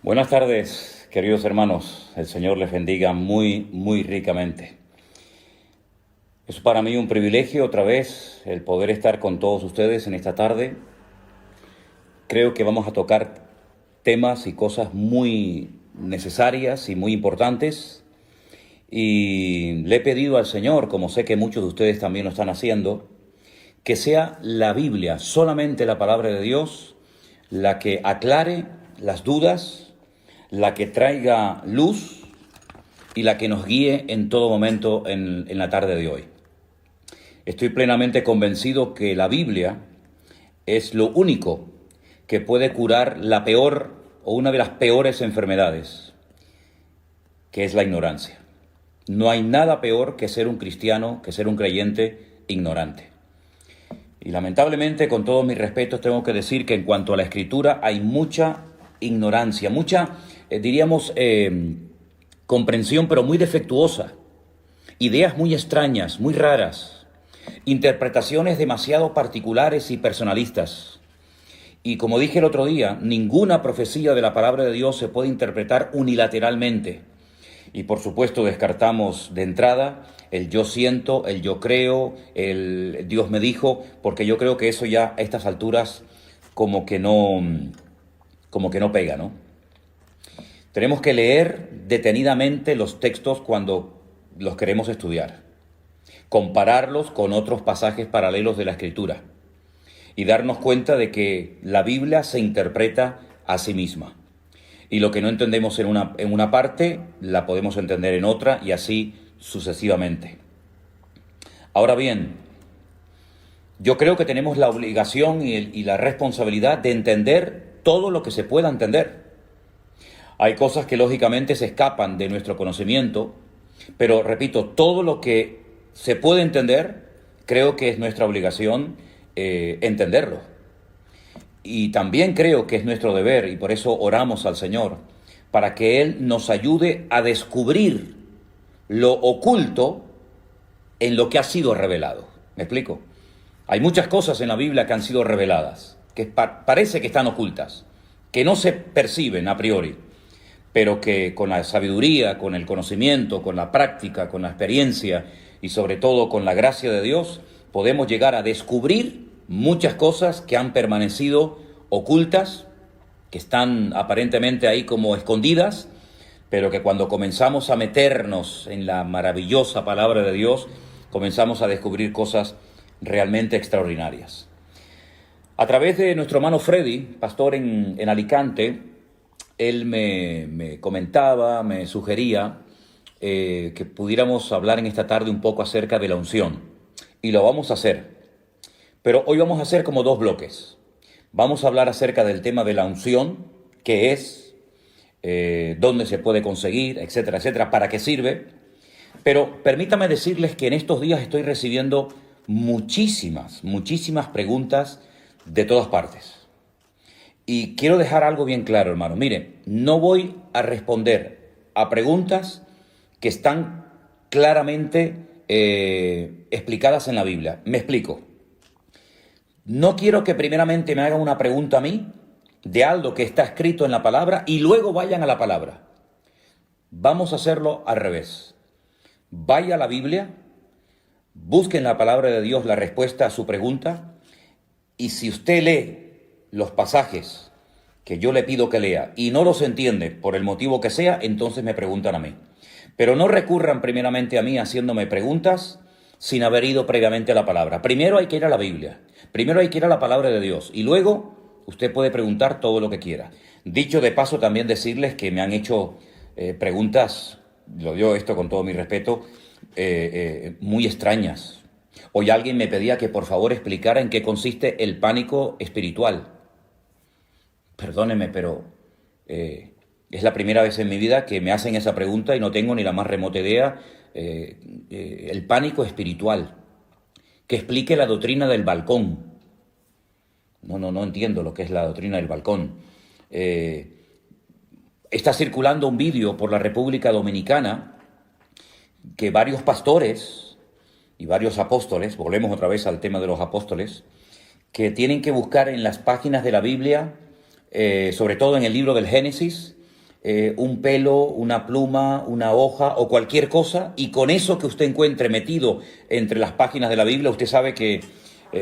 Buenas tardes, queridos hermanos. El Señor les bendiga muy, muy ricamente. Es para mí un privilegio otra vez el poder estar con todos ustedes en esta tarde. Creo que vamos a tocar temas y cosas muy necesarias y muy importantes. Y le he pedido al Señor, como sé que muchos de ustedes también lo están haciendo, que sea la Biblia, solamente la palabra de Dios, la que aclare las dudas, la que traiga luz y la que nos guíe en todo momento en la tarde de hoy. Estoy plenamente convencido que la Biblia es lo único que puede curar la peor o una de las peores enfermedades, que es la ignorancia. No hay nada peor que ser un cristiano, que ser un creyente ignorante. Y lamentablemente, con todos mis respetos, tengo que decir que en cuanto a la Escritura hay mucha ignorancia, mucha, comprensión, pero muy defectuosa, ideas muy extrañas, muy raras, interpretaciones demasiado particulares y personalistas. Y como dije el otro día, ninguna profecía de la palabra de Dios se puede interpretar unilateralmente. Y por supuesto descartamos de entrada el yo siento, el yo creo, el Dios me dijo, porque yo creo que eso ya a estas alturas como que no pega, ¿no? Tenemos que leer detenidamente los textos cuando los queremos estudiar, compararlos con otros pasajes paralelos de la Escritura y darnos cuenta de que la Biblia se interpreta a sí misma. Y lo que no entendemos en una parte, la podemos entender en otra y así sucesivamente. Ahora bien, yo creo que tenemos la obligación y la responsabilidad de entender todo lo que se pueda entender. Hay cosas que lógicamente se escapan de nuestro conocimiento, pero repito, todo lo que se puede entender, creo que es nuestra obligación entenderlo. Y también creo que es nuestro deber, y por eso oramos al Señor, para que Él nos ayude a descubrir lo oculto en lo que ha sido revelado. ¿Me explico? Hay muchas cosas en la Biblia que han sido reveladas, que parece que están ocultas, que no se perciben a priori, pero que con la sabiduría, con el conocimiento, con la práctica, con la experiencia y sobre todo con la gracia de Dios, podemos llegar a descubrir muchas cosas que han permanecido ocultas, que están aparentemente ahí como escondidas, pero que cuando comenzamos a meternos en la maravillosa palabra de Dios, comenzamos a descubrir cosas realmente extraordinarias. A través de nuestro hermano Freddy, pastor en Alicante, él me comentaba, me sugería que pudiéramos hablar en esta tarde un poco acerca de la unción. Y lo vamos a hacer. Pero hoy vamos a hacer como dos bloques. Vamos a hablar acerca del tema de la unción, qué es, dónde se puede conseguir, etcétera, etcétera, para qué sirve. Pero permítame decirles que en estos días estoy recibiendo muchísimas preguntas de todas partes. Y quiero dejar algo bien claro, hermano. Mire, no voy a responder a preguntas que están claramente explicadas en la Biblia. Me explico. No quiero que primeramente me hagan una pregunta a mí de algo que está escrito en la palabra y luego vayan a la palabra. Vamos a hacerlo al revés. Vaya a la Biblia, busque en la palabra de Dios la respuesta a su pregunta y si usted lee los pasajes que yo le pido que lea y no los entiende por el motivo que sea, entonces me preguntan a mí. Pero no recurran primeramente a mí haciéndome preguntas sin haber ido previamente a la palabra. Primero hay que ir a la Biblia, primero hay que ir a la palabra de Dios y luego usted puede preguntar todo lo que quiera. Dicho de paso, también decirles que me han hecho preguntas, lo digo esto con todo mi respeto, muy extrañas. Hoy alguien me pedía que por favor explicara en qué consiste el pánico espiritual. Perdóneme, pero es la primera vez en mi vida que me hacen esa pregunta y no tengo ni la más remota idea. El pánico espiritual, que explique la doctrina del balcón. No entiendo lo que es la doctrina del balcón. Está circulando un vídeo por la República Dominicana que varios pastores y varios apóstoles, volvemos otra vez al tema de los apóstoles, que tienen que buscar en las páginas de la Biblia, sobre todo en el libro del Génesis, un pelo, una pluma, una hoja o cualquier cosa, y con eso que usted encuentre metido entre las páginas de la Biblia, usted sabe que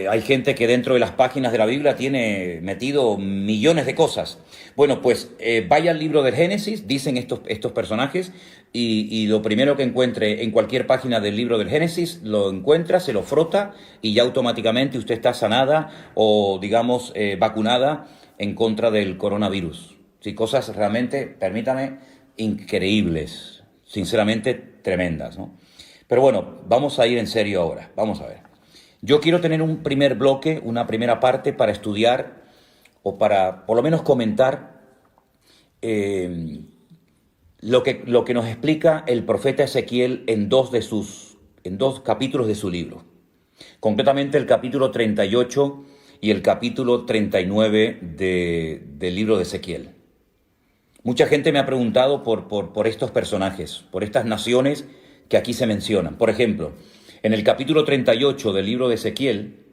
hay gente que dentro de las páginas de la Biblia tiene metido millones de cosas. Bueno, pues vaya al libro del Génesis, dicen estos personajes, y lo primero que encuentre en cualquier página del libro del Génesis, lo encuentra, se lo frota y ya automáticamente usted está sanada o, digamos, vacunada en contra del coronavirus. Sí, cosas realmente, permítame, increíbles, sinceramente tremendas, ¿no? Pero bueno, vamos a ir en serio ahora, vamos a ver. Yo quiero tener un primer bloque, una primera parte para estudiar o para por lo menos comentar lo que nos explica el profeta Ezequiel en dos capítulos de su libro. Concretamente el capítulo 38 y el capítulo 39 del libro de Ezequiel. Mucha gente me ha preguntado por estos personajes, por estas naciones que aquí se mencionan. Por ejemplo, en el capítulo 38 del libro de Ezequiel,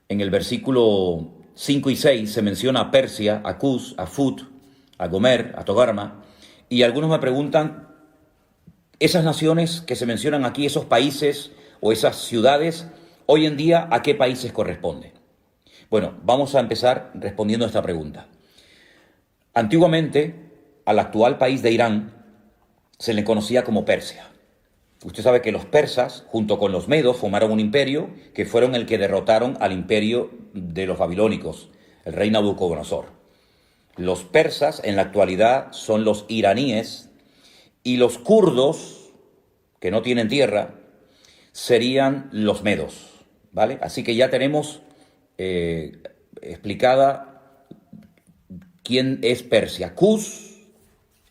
en el versículo 5 y 6, se menciona a Persia, a Cus, a Fut, a Gomer, a Togarma, y algunos me preguntan, esas naciones que se mencionan aquí, esos países o esas ciudades, hoy en día, ¿a qué países corresponden? Bueno, vamos a empezar respondiendo a esta pregunta. Antiguamente, al actual país de Irán se le conocía como Persia. Usted sabe que los persas, junto con los medos, formaron un imperio que fueron el que derrotaron al imperio de los babilónicos, el rey Nabucodonosor. Los persas en la actualidad son los iraníes y los kurdos, que no tienen tierra, serían los medos, ¿vale? Así que ya tenemos explicada quién es Persia. Cus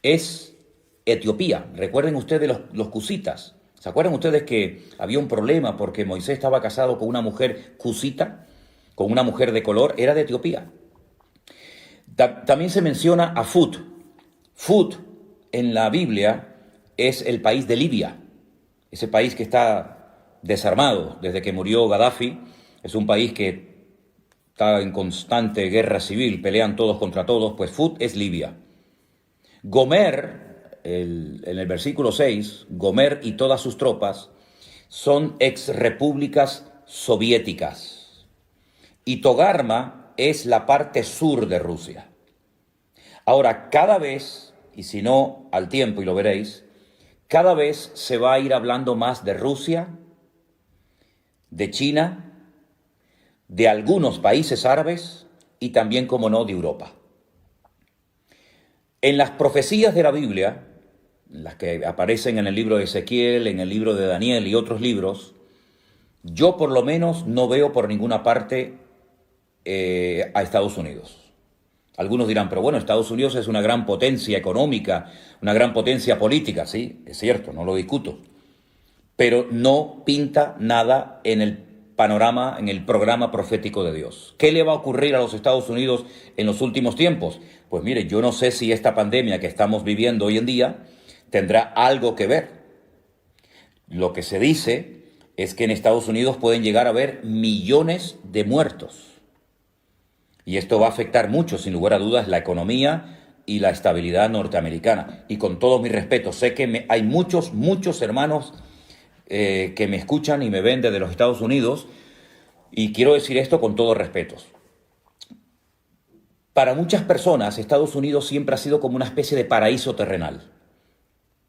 es Etiopía. Recuerden ustedes los cusitas. ¿Se acuerdan ustedes que había un problema porque Moisés estaba casado con una mujer cusita, con una mujer de color? Era de Etiopía. También se menciona a Fut. Fut en la Biblia es el país de Libia, ese país que está desarmado desde que murió Gaddafi. Es un país que está en constante guerra civil, pelean todos contra todos, pues Fut es Libia. Gomer, en el versículo 6, Gomer y todas sus tropas son exrepúblicas soviéticas. Y Togarma es la parte sur de Rusia. Ahora, cada vez, y si no al tiempo y lo veréis, cada vez se va a ir hablando más de Rusia, de China, de algunos países árabes y también, como no, de Europa. En las profecías de la Biblia, las que aparecen en el libro de Ezequiel, en el libro de Daniel y otros libros, yo por lo menos no veo por ninguna parte a Estados Unidos. Algunos dirán, pero bueno, Estados Unidos es una gran potencia económica, una gran potencia política, sí, es cierto, no lo discuto, pero no pinta nada en el panorama, en el programa profético de Dios. ¿Qué le va a ocurrir a los Estados Unidos en los últimos tiempos? Pues mire, yo no sé si esta pandemia que estamos viviendo hoy en día tendrá algo que ver. Lo que se dice es que en Estados Unidos pueden llegar a haber millones de muertos. Y esto va a afectar mucho, sin lugar a dudas, la economía y la estabilidad norteamericana. Y con todo mi respeto, sé que hay muchos hermanos que me escuchan y me ven desde los Estados Unidos, y quiero decir esto con todo respeto. Para muchas personas, Estados Unidos siempre ha sido como una especie de paraíso terrenal,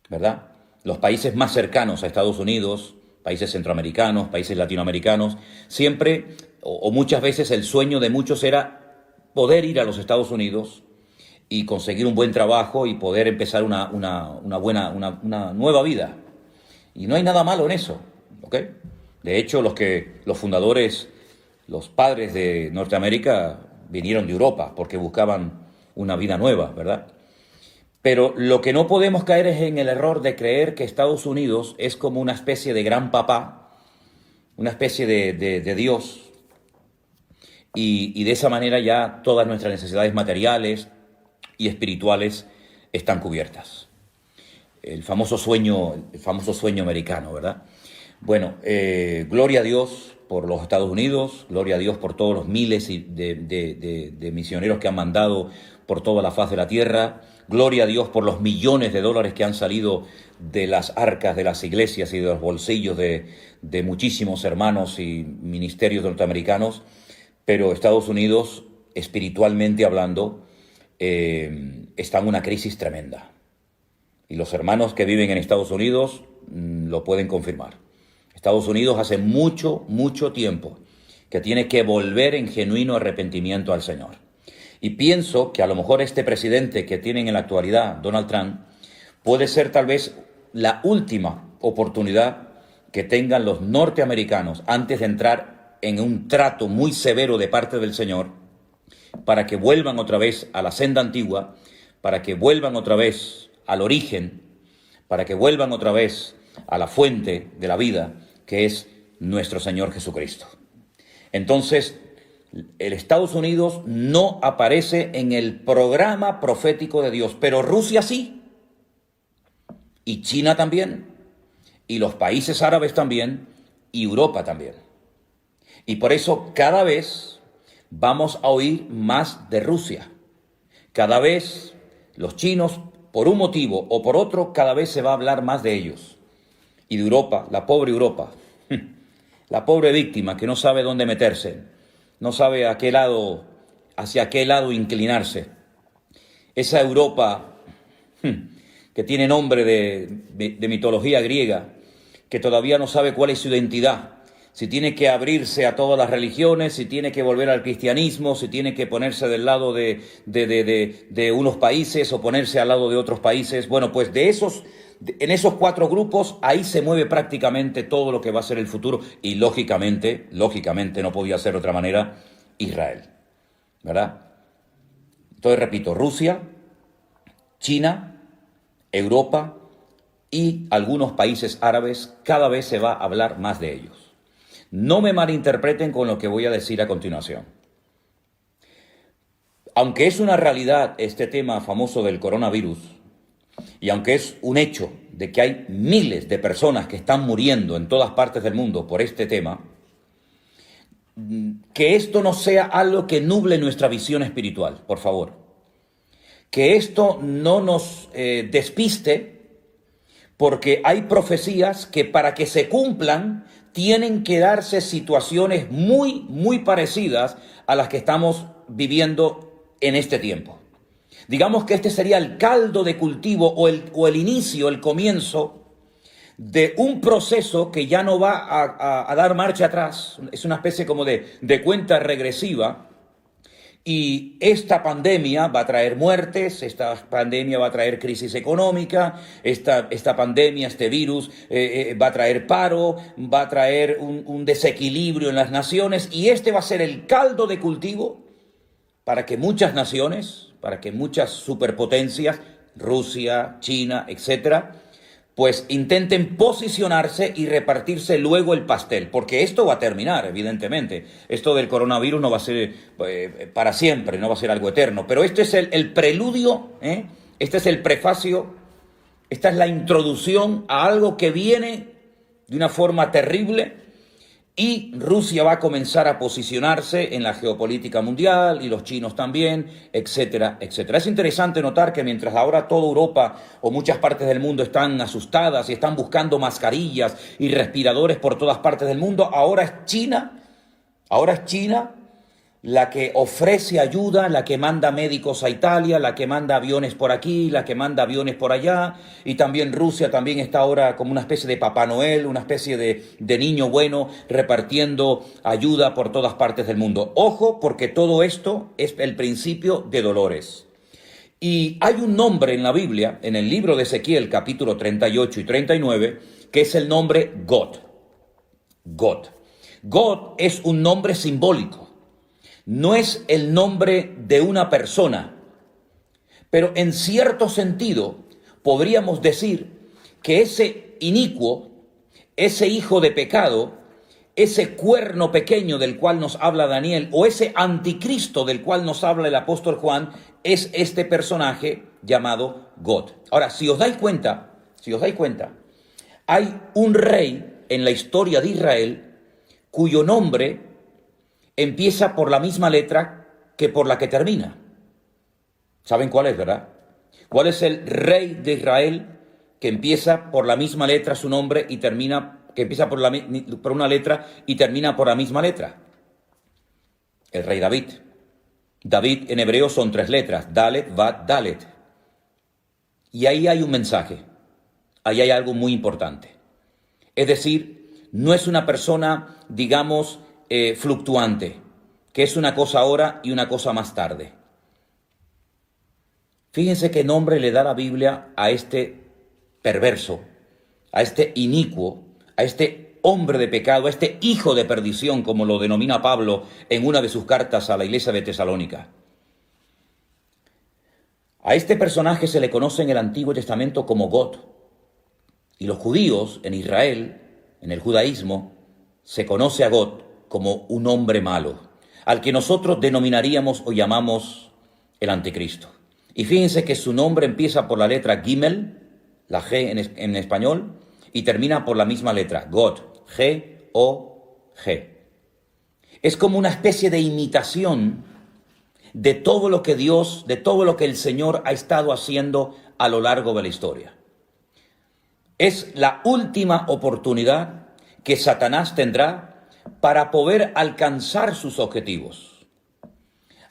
¿verdad? Los países más cercanos a Estados Unidos, países centroamericanos, países latinoamericanos, siempre o muchas veces el sueño de muchos era poder ir a los Estados Unidos y conseguir un buen trabajo y poder empezar una nueva vida. Y no hay nada malo en eso, ¿ok? De hecho, los fundadores, los padres de Norteamérica vinieron de Europa porque buscaban una vida nueva, ¿verdad? Pero lo que no podemos caer es en el error de creer que Estados Unidos es como una especie de gran papá, una especie de Dios, y de esa manera ya todas nuestras necesidades materiales y espirituales están cubiertas. El famoso sueño americano, ¿verdad? Bueno, gloria a Dios por los Estados Unidos, gloria a Dios por todos los miles de misioneros que han mandado por toda la faz de la tierra. Gloria a Dios por los millones de dólares que han salido de las arcas de las iglesias y de los bolsillos de muchísimos hermanos y ministerios norteamericanos. Pero Estados Unidos, espiritualmente hablando, está en una crisis tremenda. Y los hermanos que viven en Estados Unidos lo pueden confirmar. Estados Unidos hace mucho, mucho tiempo que tiene que volver en genuino arrepentimiento al Señor. Y pienso que a lo mejor este presidente que tienen en la actualidad, Donald Trump, puede ser tal vez la última oportunidad que tengan los norteamericanos antes de entrar en un trato muy severo de parte del Señor, para que vuelvan otra vez a la senda antigua, para que vuelvan otra vez al origen, para que vuelvan otra vez a la fuente de la vida, que es nuestro Señor Jesucristo. Entonces, el Estados Unidos no aparece en el programa profético de Dios, pero Rusia sí, y China también, y los países árabes también, y Europa también. Y por eso cada vez vamos a oír más de Rusia. Cada vez los chinos, por un motivo o por otro, cada vez se va a hablar más de ellos. Y de Europa, la pobre Europa, la pobre víctima que no sabe dónde meterse, no sabe hacia qué lado inclinarse. Esa Europa que tiene nombre de mitología griega, que todavía no sabe cuál es su identidad, si tiene que abrirse a todas las religiones, si tiene que volver al cristianismo, si tiene que ponerse del lado de unos países o ponerse al lado de otros países. Bueno, pues en esos cuatro grupos, ahí se mueve prácticamente todo lo que va a ser el futuro. Y lógicamente, no podía ser de otra manera, Israel, ¿verdad? Entonces, repito, Rusia, China, Europa y algunos países árabes, cada vez se va a hablar más de ellos. No me malinterpreten con lo que voy a decir a continuación. Aunque es una realidad este tema famoso del coronavirus, y aunque es un hecho de que hay miles de personas que están muriendo en todas partes del mundo por este tema, que esto no sea algo que nuble nuestra visión espiritual, por favor. Que esto no nos despiste, porque hay profecías que para que se cumplan tienen que darse situaciones muy, muy parecidas a las que estamos viviendo en este tiempo. Digamos que este sería el caldo de cultivo o el inicio, el comienzo de un proceso que ya no va a dar marcha atrás. Es una especie como de cuenta regresiva. Y esta pandemia va a traer muertes, esta pandemia va a traer crisis económica, esta pandemia, este virus va a traer paro, va a traer un desequilibrio en las naciones, y este va a ser el caldo de cultivo para que muchas naciones, para que muchas superpotencias, Rusia, China, etcétera, pues intenten posicionarse y repartirse luego el pastel, porque esto va a terminar, evidentemente. Esto del coronavirus no va a ser para siempre, no va a ser algo eterno, pero este es el preludio, este es el prefacio, esta es la introducción a algo que viene de una forma terrible, y Rusia va a comenzar a posicionarse en la geopolítica mundial, y los chinos también, etcétera, etcétera. Es interesante notar que mientras ahora toda Europa o muchas partes del mundo están asustadas y están buscando mascarillas y respiradores por todas partes del mundo, ahora es China la que ofrece ayuda, la que manda médicos a Italia, la que manda aviones por aquí, la que manda aviones por allá, y también Rusia también está ahora como una especie de Papá Noel, una especie de niño bueno repartiendo ayuda por todas partes del mundo. Ojo, porque todo esto es el principio de dolores. Y hay un nombre en la Biblia, en el libro de Ezequiel, capítulo 38 y 39, que es el nombre God. God. God es un nombre simbólico. No es el nombre de una persona, pero en cierto sentido podríamos decir que ese inicuo, ese hijo de pecado, ese cuerno pequeño del cual nos habla Daniel, o ese anticristo del cual nos habla el apóstol Juan, es este personaje llamado God. Ahora, si os dais cuenta, hay un rey en la historia de Israel cuyo nombre empieza por la misma letra que por la que termina. ¿Saben cuál es, verdad? ¿Cuál es el rey de Israel que empieza por la misma letra su nombre y termina, que empieza por una letra y termina por la misma letra? El rey David. David en hebreo son 3 letras, Dalet, Vat, Dalet. Y ahí hay un mensaje, ahí hay algo muy importante. Es decir, no es una persona, digamos, fluctuante, que es una cosa ahora y una cosa más tarde. Fíjense qué nombre le da la Biblia a este perverso, a este inicuo, a este hombre de pecado, a este hijo de perdición, como lo denomina Pablo en una de sus cartas a la iglesia de Tesalónica. A este personaje se le conoce en el Antiguo Testamento como God. Y los judíos en Israel, en el judaísmo, se conoce a God como un hombre malo, al que nosotros denominaríamos o llamamos el anticristo. Y fíjense que su nombre empieza por la letra Gimel, la G en español, y termina por la misma letra, God, G-O-G. Es como una especie de imitación de todo lo que Dios, de todo lo que el Señor ha estado haciendo a lo largo de la historia. Es la última oportunidad que Satanás tendrá para poder alcanzar sus objetivos.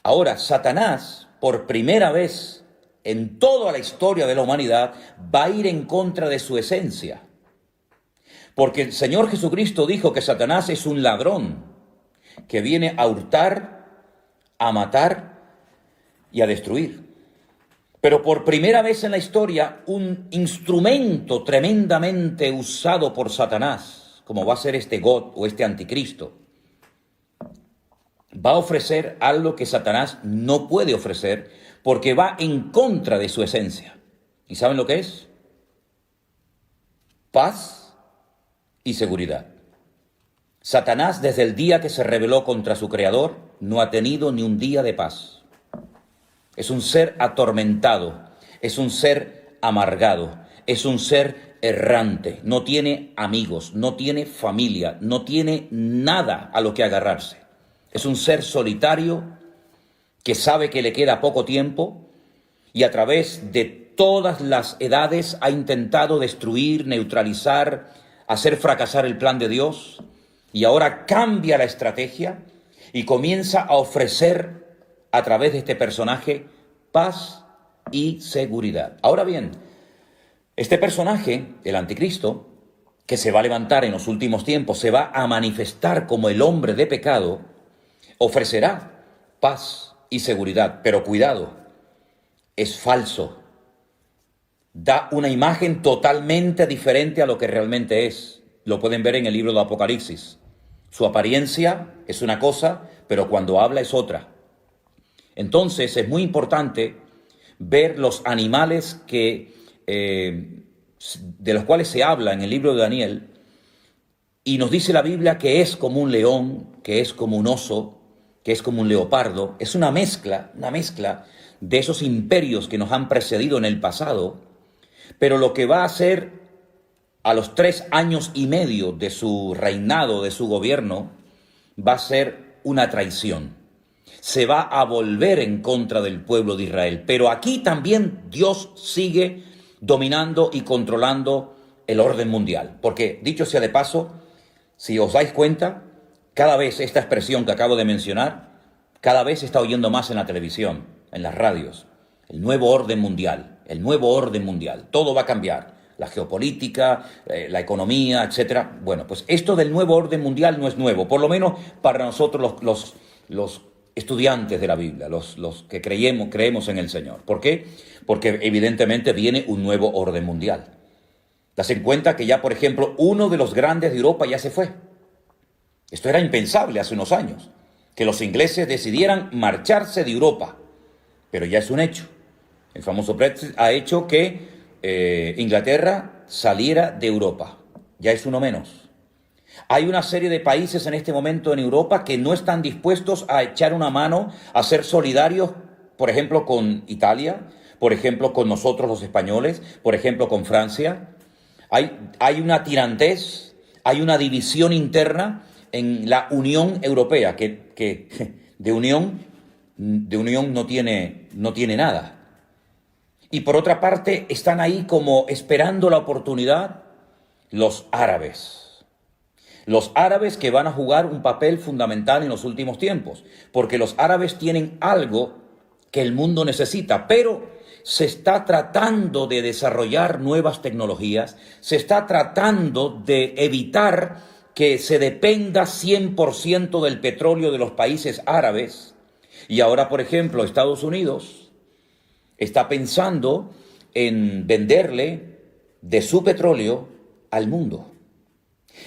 Ahora, Satanás, por primera vez en toda la historia de la humanidad, va a ir en contra de su esencia. Porque el Señor Jesucristo dijo que Satanás es un ladrón que viene a hurtar, a matar y a destruir. Pero por primera vez en la historia, un instrumento tremendamente usado por Satanás, como va a ser este God o este anticristo, va a ofrecer algo que Satanás no puede ofrecer porque va en contra de su esencia. ¿Y saben lo que es? Paz y seguridad. Satanás, desde el día que se rebeló contra su creador, no ha tenido ni un día de paz. Es un ser atormentado, es un ser amargado, es un ser errante, no tiene amigos, no tiene familia, no tiene nada a lo que agarrarse. Es un ser solitario que sabe que le queda poco tiempo y a través de todas las edades ha intentado destruir, neutralizar, hacer fracasar el plan de Dios, y ahora cambia la estrategia y comienza a ofrecer a través de este personaje paz y seguridad. Ahora bien, este personaje, el anticristo, que se va a levantar en los últimos tiempos, se va a manifestar como el hombre de pecado, ofrecerá paz y seguridad, pero cuidado, es falso. Da una imagen totalmente diferente a lo que realmente es. Lo pueden ver en el libro de Apocalipsis. Su apariencia es una cosa, pero cuando habla es otra. Entonces es muy importante ver los animales de los cuales se habla en el libro de Daniel, y nos dice la Biblia que es como un león, que es como un oso, que es como un leopardo. Es una mezcla de esos imperios que nos han precedido en el pasado, pero lo que va a hacer a los 3 años y medio de su reinado, de su gobierno, va a ser una traición. Se va a volver en contra del pueblo de Israel. Pero aquí también Dios sigue dominando y controlando el orden mundial. Porque, dicho sea de paso, si os dais cuenta, cada vez esta expresión que acabo de mencionar, cada vez se está oyendo más en la televisión, en las radios. El nuevo orden mundial, el nuevo orden mundial. Todo va a cambiar. La geopolítica, la economía, etcétera. Bueno, pues esto del nuevo orden mundial no es nuevo, por lo menos para nosotros los estudiantes de la Biblia, los que creemos en el Señor. ¿Por qué? Porque evidentemente viene un nuevo orden mundial. Das en cuenta que ya, por ejemplo, uno de los grandes de Europa ya se fue. Esto era impensable hace unos años, que los ingleses decidieran marcharse de Europa, pero ya es un hecho. El famoso Brexit ha hecho que Inglaterra saliera de Europa. Ya es uno menos. Hay una serie de países en este momento en Europa que no están dispuestos a echar una mano, a ser solidarios, por ejemplo, con Italia, por ejemplo, con nosotros los españoles, por ejemplo, con Francia. Hay una tirantez, hay una división interna en la Unión Europea, que de unión no tiene nada. Y por otra parte, están ahí como esperando la oportunidad los árabes. Los árabes que van a jugar un papel fundamental en los últimos tiempos, porque los árabes tienen algo que el mundo necesita, pero se está tratando de desarrollar nuevas tecnologías, se está tratando de evitar que se dependa 100% del petróleo de los países árabes. Y ahora, por ejemplo, Estados Unidos está pensando en venderle de su petróleo al mundo.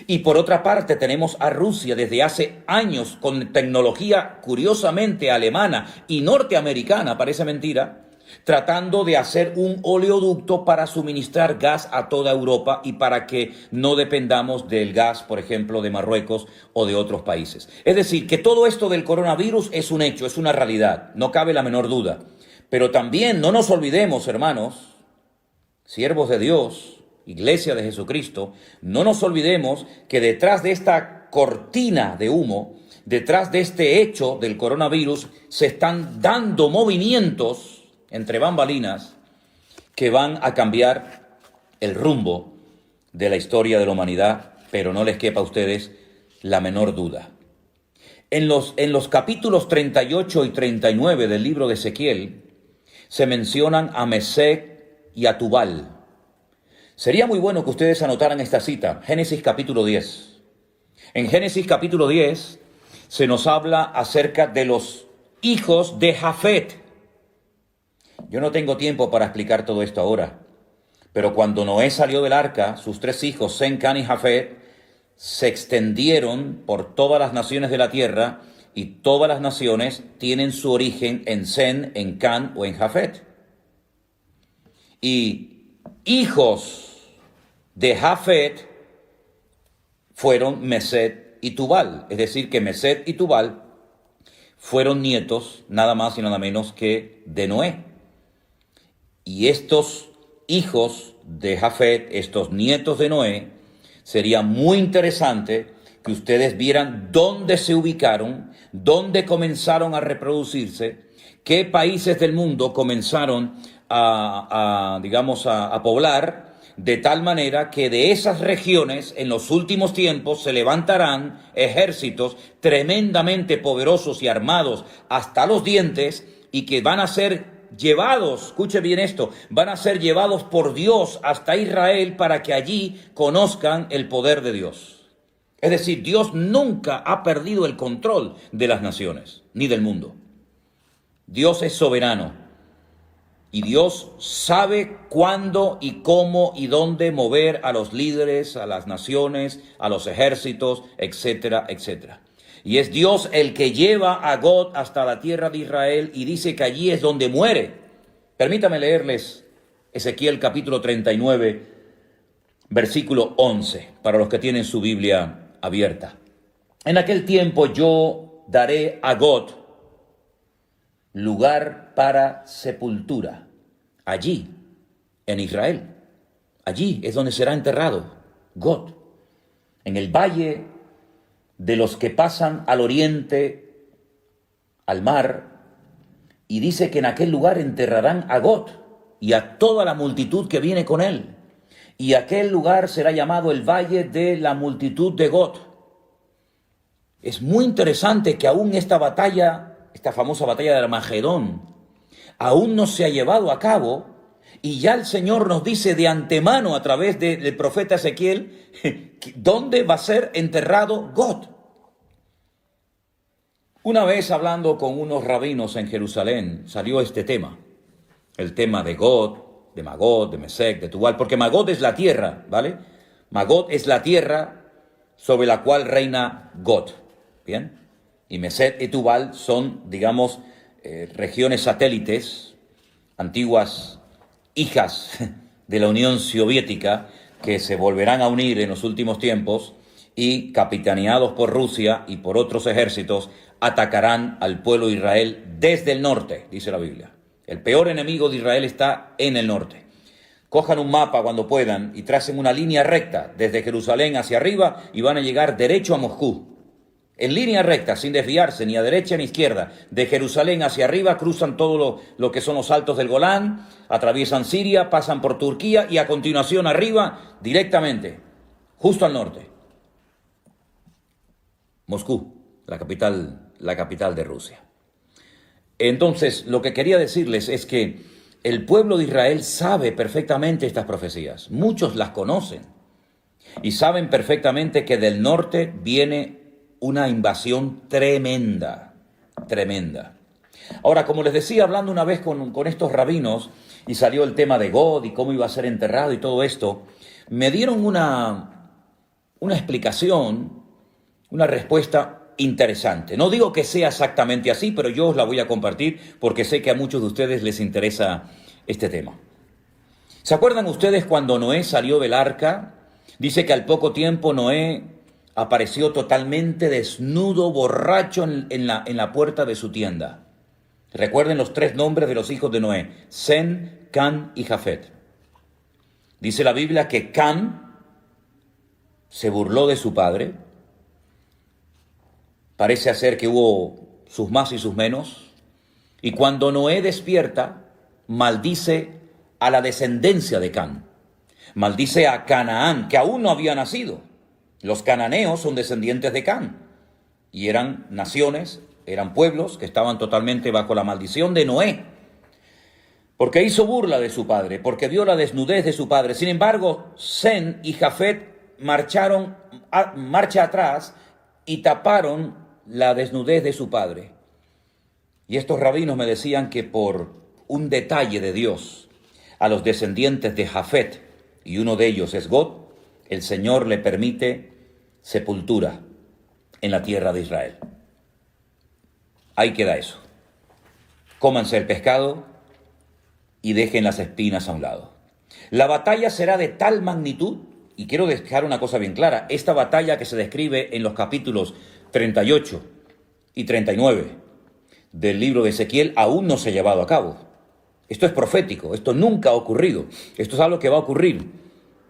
Y por otra parte tenemos a Rusia desde hace años con tecnología curiosamente alemana y norteamericana, parece mentira, tratando de hacer un oleoducto para suministrar gas a toda Europa y para que no dependamos del gas, por ejemplo, de Marruecos o de otros países. Es decir, que todo esto del coronavirus es un hecho, es una realidad, no cabe la menor duda. Pero también no nos olvidemos, hermanos, siervos de Dios, Iglesia de Jesucristo, no nos olvidemos que detrás de esta cortina de humo, detrás de este hecho del coronavirus, se están dando movimientos entre bambalinas que van a cambiar el rumbo de la historia de la humanidad, pero no les quepa a ustedes la menor duda. En los capítulos 38 y 39 del libro de Ezequiel se mencionan a Mesec y a Tubal. Sería muy bueno que ustedes anotaran esta cita, Génesis capítulo 10. En Génesis capítulo 10 se nos habla acerca de los hijos de Jafet. Yo no tengo tiempo para explicar todo esto ahora, pero cuando Noé salió del arca, sus 3 hijos, Sem, Can y Jafet, se extendieron por todas las naciones de la tierra y todas las naciones tienen su origen en Sem, en Can o en Jafet. Y hijos de Jafet fueron Mesed y Tubal, es decir, que Mesed y Tubal fueron nietos nada más y nada menos que de Noé. Y estos hijos de Jafet, estos nietos de Noé, sería muy interesante que ustedes vieran dónde se ubicaron, dónde comenzaron a reproducirse, qué países del mundo comenzaron a poblar, de tal manera que de esas regiones en los últimos tiempos se levantarán ejércitos tremendamente poderosos y armados hasta los dientes y que van a ser llevados, escuche bien esto, van a ser llevados por Dios hasta Israel para que allí conozcan el poder de Dios. Es decir, Dios nunca ha perdido el control de las naciones ni del mundo. Dios es soberano. Y Dios sabe cuándo y cómo y dónde mover a los líderes, a las naciones, a los ejércitos, etcétera, etcétera. Y es Dios el que lleva a Gog hasta la tierra de Israel y dice que allí es donde muere. Permítame leerles Ezequiel capítulo 39, versículo 11, para los que tienen su Biblia abierta. En aquel tiempo yo daré a Gog lugar para sepultura. Allí, en Israel, allí es donde será enterrado Gog, en el valle de los que pasan al oriente, al mar, y dice que en aquel lugar enterrarán a Gog y a toda la multitud que viene con él, y aquel lugar será llamado el valle de la multitud de Gog. Es muy interesante que aún esta batalla, esta famosa batalla de Armagedón, aún no se ha llevado a cabo, y ya el Señor nos dice de antemano a través del profeta Ezequiel dónde va a ser enterrado Gog. Una vez hablando con unos rabinos en Jerusalén salió este tema, el tema de Gog, de Magog, de Mesec, de Tubal, porque Magog es la tierra, ¿vale? Magog es la tierra sobre la cual reina Gog, ¿bien? Y Mesec y Tubal son, digamos, regiones satélites, antiguas hijas de la Unión Soviética, que se volverán a unir en los últimos tiempos y, capitaneados por Rusia y por otros ejércitos, atacarán al pueblo de Israel desde el norte, dice la Biblia. El peor enemigo de Israel está en el norte. Cojan un mapa cuando puedan y tracen una línea recta desde Jerusalén hacia arriba y van a llegar derecho a Moscú. en línea recta, sin desviarse ni a derecha ni a izquierda, de Jerusalén hacia arriba, cruzan todo lo que son los altos del Golán, atraviesan Siria, pasan por Turquía y a continuación arriba, directamente, justo al norte. Moscú, la capital de Rusia. Entonces, lo que quería decirles es que el pueblo de Israel sabe perfectamente estas profecías. Muchos las conocen y saben perfectamente que del norte viene una invasión tremenda, tremenda. Ahora, como les decía, hablando una vez con estos rabinos, y salió el tema de God y cómo iba a ser enterrado y todo esto, me dieron una explicación, una respuesta interesante. No digo que sea exactamente así, pero yo os la voy a compartir porque sé que a muchos de ustedes les interesa este tema. ¿Se acuerdan ustedes cuando Noé salió del arca? Dice que al poco tiempo Noé apareció totalmente desnudo, borracho en la puerta de su tienda. Recuerden los 3 nombres de los hijos de Noé: Sem, Can y Jafet. Dice la Biblia que Can se burló de su padre. Parece ser que hubo sus más y sus menos. Y cuando Noé despierta, maldice a la descendencia de Can. Maldice a Canaán, que aún no había nacido. Los cananeos son descendientes de Can y eran naciones, eran pueblos que estaban totalmente bajo la maldición de Noé, porque hizo burla de su padre, porque vio la desnudez de su padre. Sin embargo, Sem y Jafet marcharon marcha atrás y taparon la desnudez de su padre. Y estos rabinos me decían que por un detalle de Dios a los descendientes de Jafet, y uno de ellos es God, el Señor le permite sepultura en la tierra de Israel. Ahí queda eso. Cómanse el pescado y dejen las espinas a un lado. La batalla será de tal magnitud, y quiero dejar una cosa bien clara, esta batalla que se describe en los capítulos 38 y 39 del libro de Ezequiel aún no se ha llevado a cabo. Esto es profético, esto nunca ha ocurrido. Esto es algo que va a ocurrir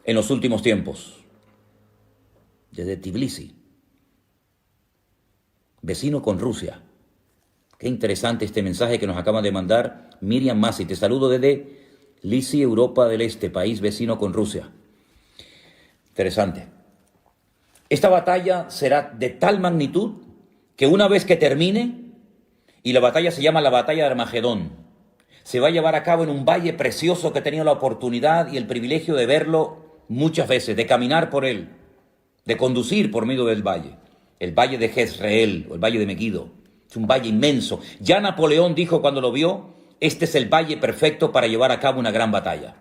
en los últimos tiempos. Desde Tbilisi, vecino con Rusia. Qué interesante este mensaje que nos acaba de mandar Miriam Masi. Te saludo desde Tbilisi, Europa del Este, país vecino con Rusia. Interesante. Esta batalla será de tal magnitud que una vez que termine, y la batalla se llama la batalla de Armagedón, se va a llevar a cabo en un valle precioso que he tenido la oportunidad y el privilegio de verlo muchas veces, de caminar por él, de conducir por medio del valle. El valle de Jezreel o el valle de Megiddo. Es un valle inmenso. Ya Napoleón dijo cuando lo vio, este es el valle perfecto para llevar a cabo una gran batalla.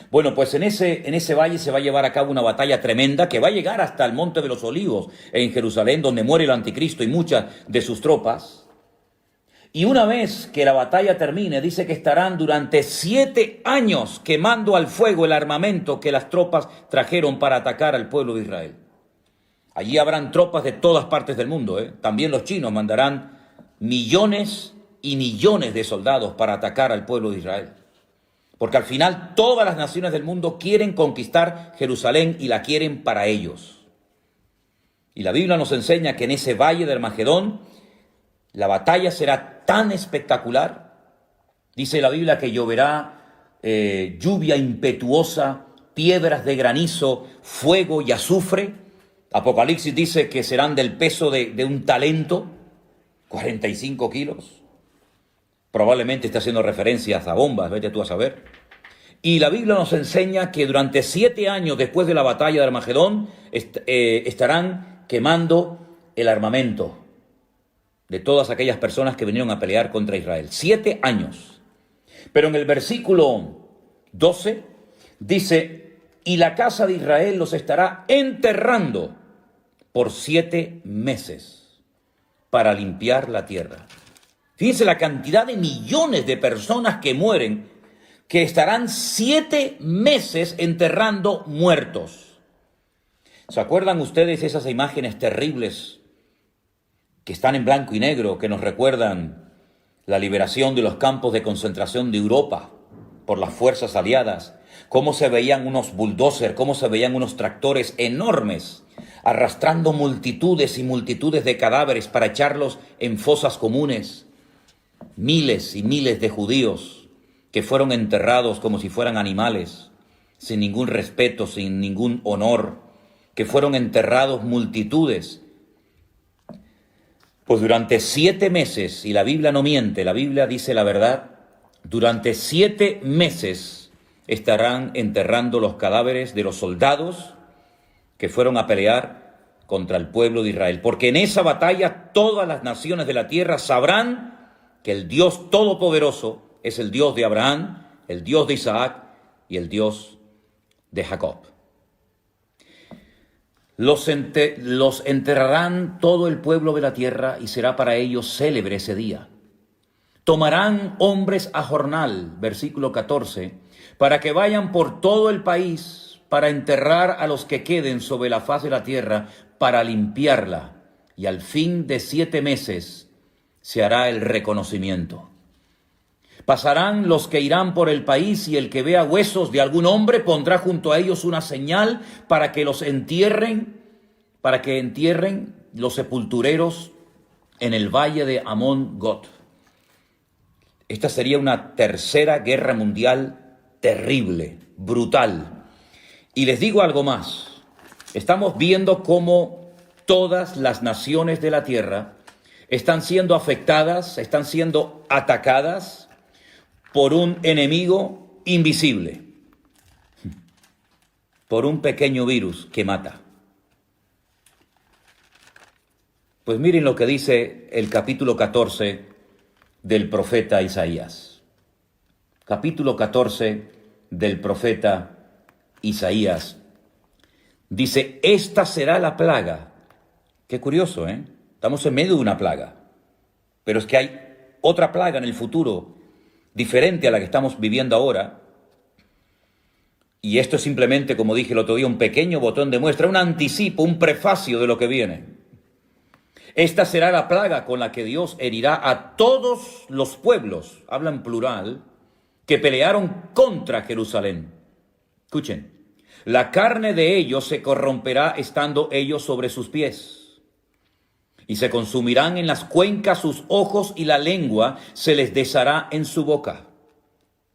Bueno, pues en ese valle se va a llevar a cabo una batalla tremenda que va a llegar hasta el Monte de los Olivos en Jerusalén, donde muere el anticristo y muchas de sus tropas. Y una vez que la batalla termine, dice que estarán durante 7 años quemando al fuego el armamento que las tropas trajeron para atacar al pueblo de Israel. Allí habrán tropas de todas partes del mundo, También los chinos mandarán millones y millones de soldados para atacar al pueblo de Israel. Porque al final todas las naciones del mundo quieren conquistar Jerusalén y la quieren para ellos. Y la Biblia nos enseña que en ese valle de Armagedón la batalla será tan espectacular. Dice la Biblia que lloverá lluvia impetuosa, piedras de granizo, fuego y azufre. Apocalipsis dice que serán del peso de un talento, 45 kilos. Probablemente está haciendo referencias a bombas, vete tú a saber. Y la Biblia nos enseña que durante 7 años después de la batalla de Armagedón estarán quemando el armamento de todas aquellas personas que vinieron a pelear contra Israel. 7 años. Pero en el versículo 12 dice, y la casa de Israel los estará enterrando por 7 meses para limpiar la tierra. Fíjense la cantidad de millones de personas que mueren, que estarán 7 meses enterrando muertos. ¿Se acuerdan ustedes esas imágenes terribles que están en blanco y negro, que nos recuerdan la liberación de los campos de concentración de Europa por las fuerzas aliadas? Cómo se veían unos bulldozers, cómo se veían unos tractores enormes arrastrando multitudes y multitudes de cadáveres para echarlos en fosas comunes. Miles y miles de judíos que fueron enterrados como si fueran animales, sin ningún respeto, sin ningún honor, que fueron enterrados multitudes. Pues durante 7 meses, y la Biblia no miente, la Biblia dice la verdad, durante 7 meses estarán enterrando los cadáveres de los soldados que fueron a pelear contra el pueblo de Israel. Porque en esa batalla todas las naciones de la tierra sabrán que el Dios Todopoderoso es el Dios de Abraham, el Dios de Isaac y el Dios de Jacob. Los enterrarán todo el pueblo de la tierra y será para ellos célebre ese día. Tomarán hombres a jornal, versículo 14, para que vayan por todo el país para enterrar a los que queden sobre la faz de la tierra, para limpiarla, y al fin de 7 meses se hará el reconocimiento. Pasarán los que irán por el país, y el que vea huesos de algún hombre pondrá junto a ellos una señal para que los entierren, para que entierren los sepultureros en el valle de Amón-Gad. Esta sería una tercera guerra mundial terrible, brutal. Y les digo algo más. Estamos viendo cómo todas las naciones de la tierra están siendo afectadas, están siendo atacadas por un enemigo invisible, por un pequeño virus que mata. Pues miren lo que dice el capítulo 14 del profeta Isaías. Capítulo 14 del profeta Isaías. Dice, esta será la plaga. Qué curioso, ¿eh? Estamos en medio de una plaga. Pero es que hay otra plaga en el futuro, diferente a la que estamos viviendo ahora. Y esto es simplemente, como dije el otro día, un pequeño botón de muestra, un anticipo, un prefacio de lo que viene. Esta será la plaga con la que Dios herirá a todos los pueblos, habla en plural, que pelearon contra Jerusalén. Escuchen, la carne de ellos se corromperá estando ellos sobre sus pies, y se consumirán en las cuencas sus ojos, y la lengua se les deshará en su boca.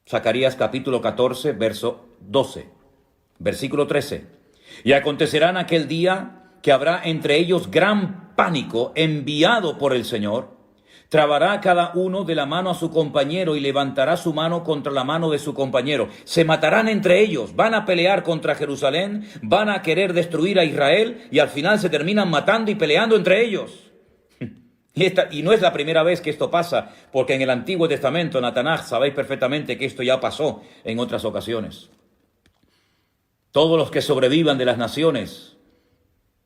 Zacarías capítulo 14, verso 12, versículo 13. Y acontecerá en aquel día que habrá entre ellos gran pánico enviado por el Señor. Trabará cada uno de la mano a su compañero y levantará su mano contra la mano de su compañero. Se matarán entre ellos, van a pelear contra Jerusalén, van a querer destruir a Israel y al final se terminan matando y peleando entre ellos. Y no es la primera vez que esto pasa, porque en el Antiguo Testamento, en la Tanaj, sabéis perfectamente que esto ya pasó en otras ocasiones. Todos los que sobrevivan de las naciones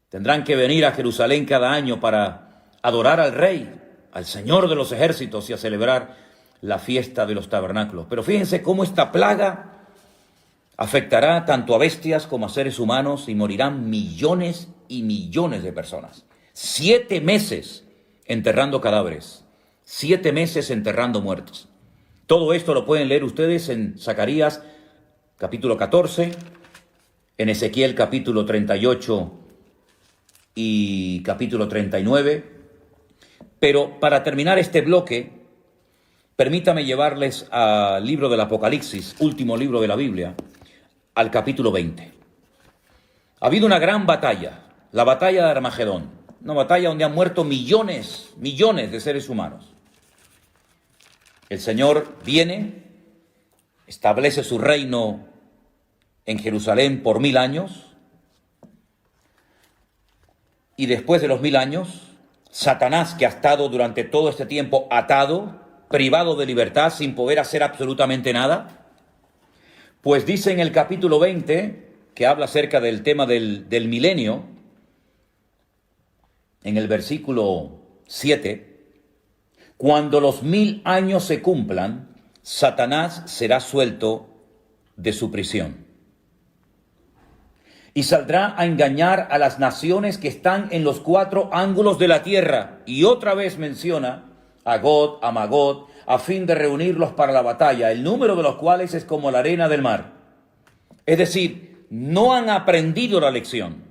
tendrán que venir a Jerusalén cada año para adorar al Rey, al Señor de los ejércitos, y a celebrar la fiesta de los tabernáculos. Pero fíjense cómo esta plaga afectará tanto a bestias como a seres humanos, y morirán millones y millones de personas. 7 meses enterrando cadáveres, 7 meses enterrando muertos. Todo esto lo pueden leer ustedes en Zacarías capítulo 14, en Ezequiel capítulo 38 y capítulo 39. Pero para terminar este bloque, permítame llevarles al libro del Apocalipsis, último libro de la Biblia, al capítulo 20. Ha habido una gran batalla, la batalla de Armagedón, una batalla donde han muerto millones de seres humanos. El Señor viene, establece su reino en Jerusalén por 1000 años, y después de los 1000 años, Satanás, que ha estado durante todo este tiempo atado, privado de libertad, sin poder hacer absolutamente nada, pues dice en el capítulo 20, que habla acerca del tema del milenio, en el versículo 7, cuando los 1000 años se cumplan, Satanás será suelto de su prisión y saldrá a engañar a las naciones que están en los 4 ángulos de la tierra. Y otra vez menciona a Gog, a Magog, a fin de reunirlos para la batalla, el número de los cuales es como la arena del mar. Es decir, no han aprendido la lección.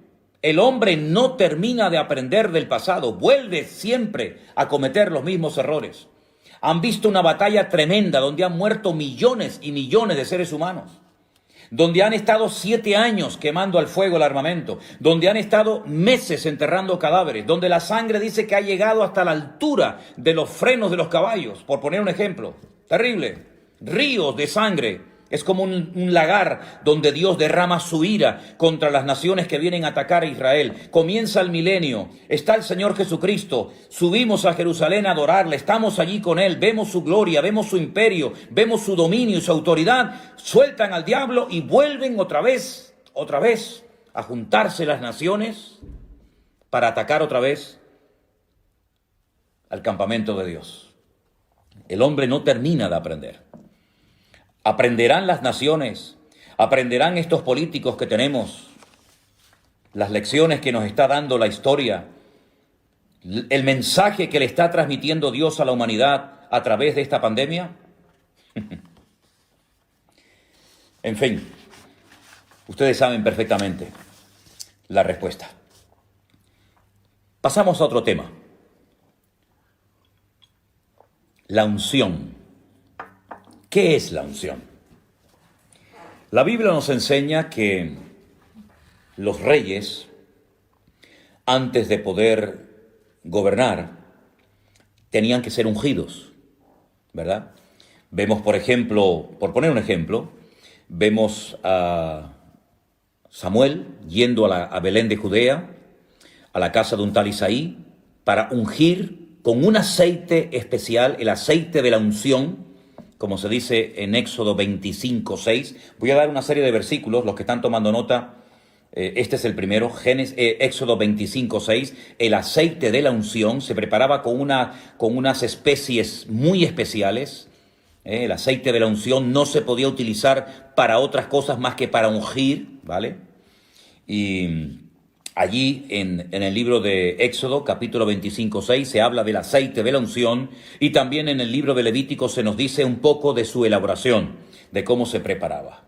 El hombre no termina de aprender del pasado, vuelve siempre a cometer los mismos errores. Han visto una batalla tremenda donde han muerto millones y millones de seres humanos, donde han estado 7 años quemando al fuego el armamento, donde han estado meses enterrando cadáveres, donde la sangre dice que ha llegado hasta la altura de los frenos de los caballos, por poner un ejemplo. Terrible. Ríos de sangre. Es como un lagar donde Dios derrama su ira contra las naciones que vienen a atacar a Israel. Comienza el milenio, está el Señor Jesucristo, subimos a Jerusalén a adorarle, estamos allí con Él, vemos su gloria, vemos su imperio, vemos su dominio y su autoridad, sueltan al diablo y vuelven otra vez a juntarse las naciones para atacar otra vez al campamento de Dios. El hombre no termina de aprender. Aprenderán las naciones, aprenderán estos políticos que tenemos, las lecciones que nos está dando la historia, el mensaje que le está transmitiendo Dios a la humanidad a través de esta pandemia. En fin, ustedes saben perfectamente la respuesta. Pasamos a otro tema. La unción. ¿Qué es la unción? La Biblia nos enseña que los reyes, antes de poder gobernar, tenían que ser ungidos, ¿verdad? Vemos, por ejemplo, por poner un ejemplo, vemos a Samuel yendo a Belén de Judea, a la casa de un tal Isaí, para ungir con un aceite especial, el aceite de la unción, como se dice en Éxodo 25:6. Voy a dar una serie de versículos, los que están tomando nota, este es el primero, Éxodo 25:6. El aceite de la unción se preparaba con unas especies muy especiales. El aceite de la unción no se podía utilizar para otras cosas más que para ungir, ¿vale? Y allí en el libro de Éxodo, capítulo 25:6, se habla del aceite de la unción, y también en el libro de Levítico se nos dice un poco de su elaboración, de cómo se preparaba.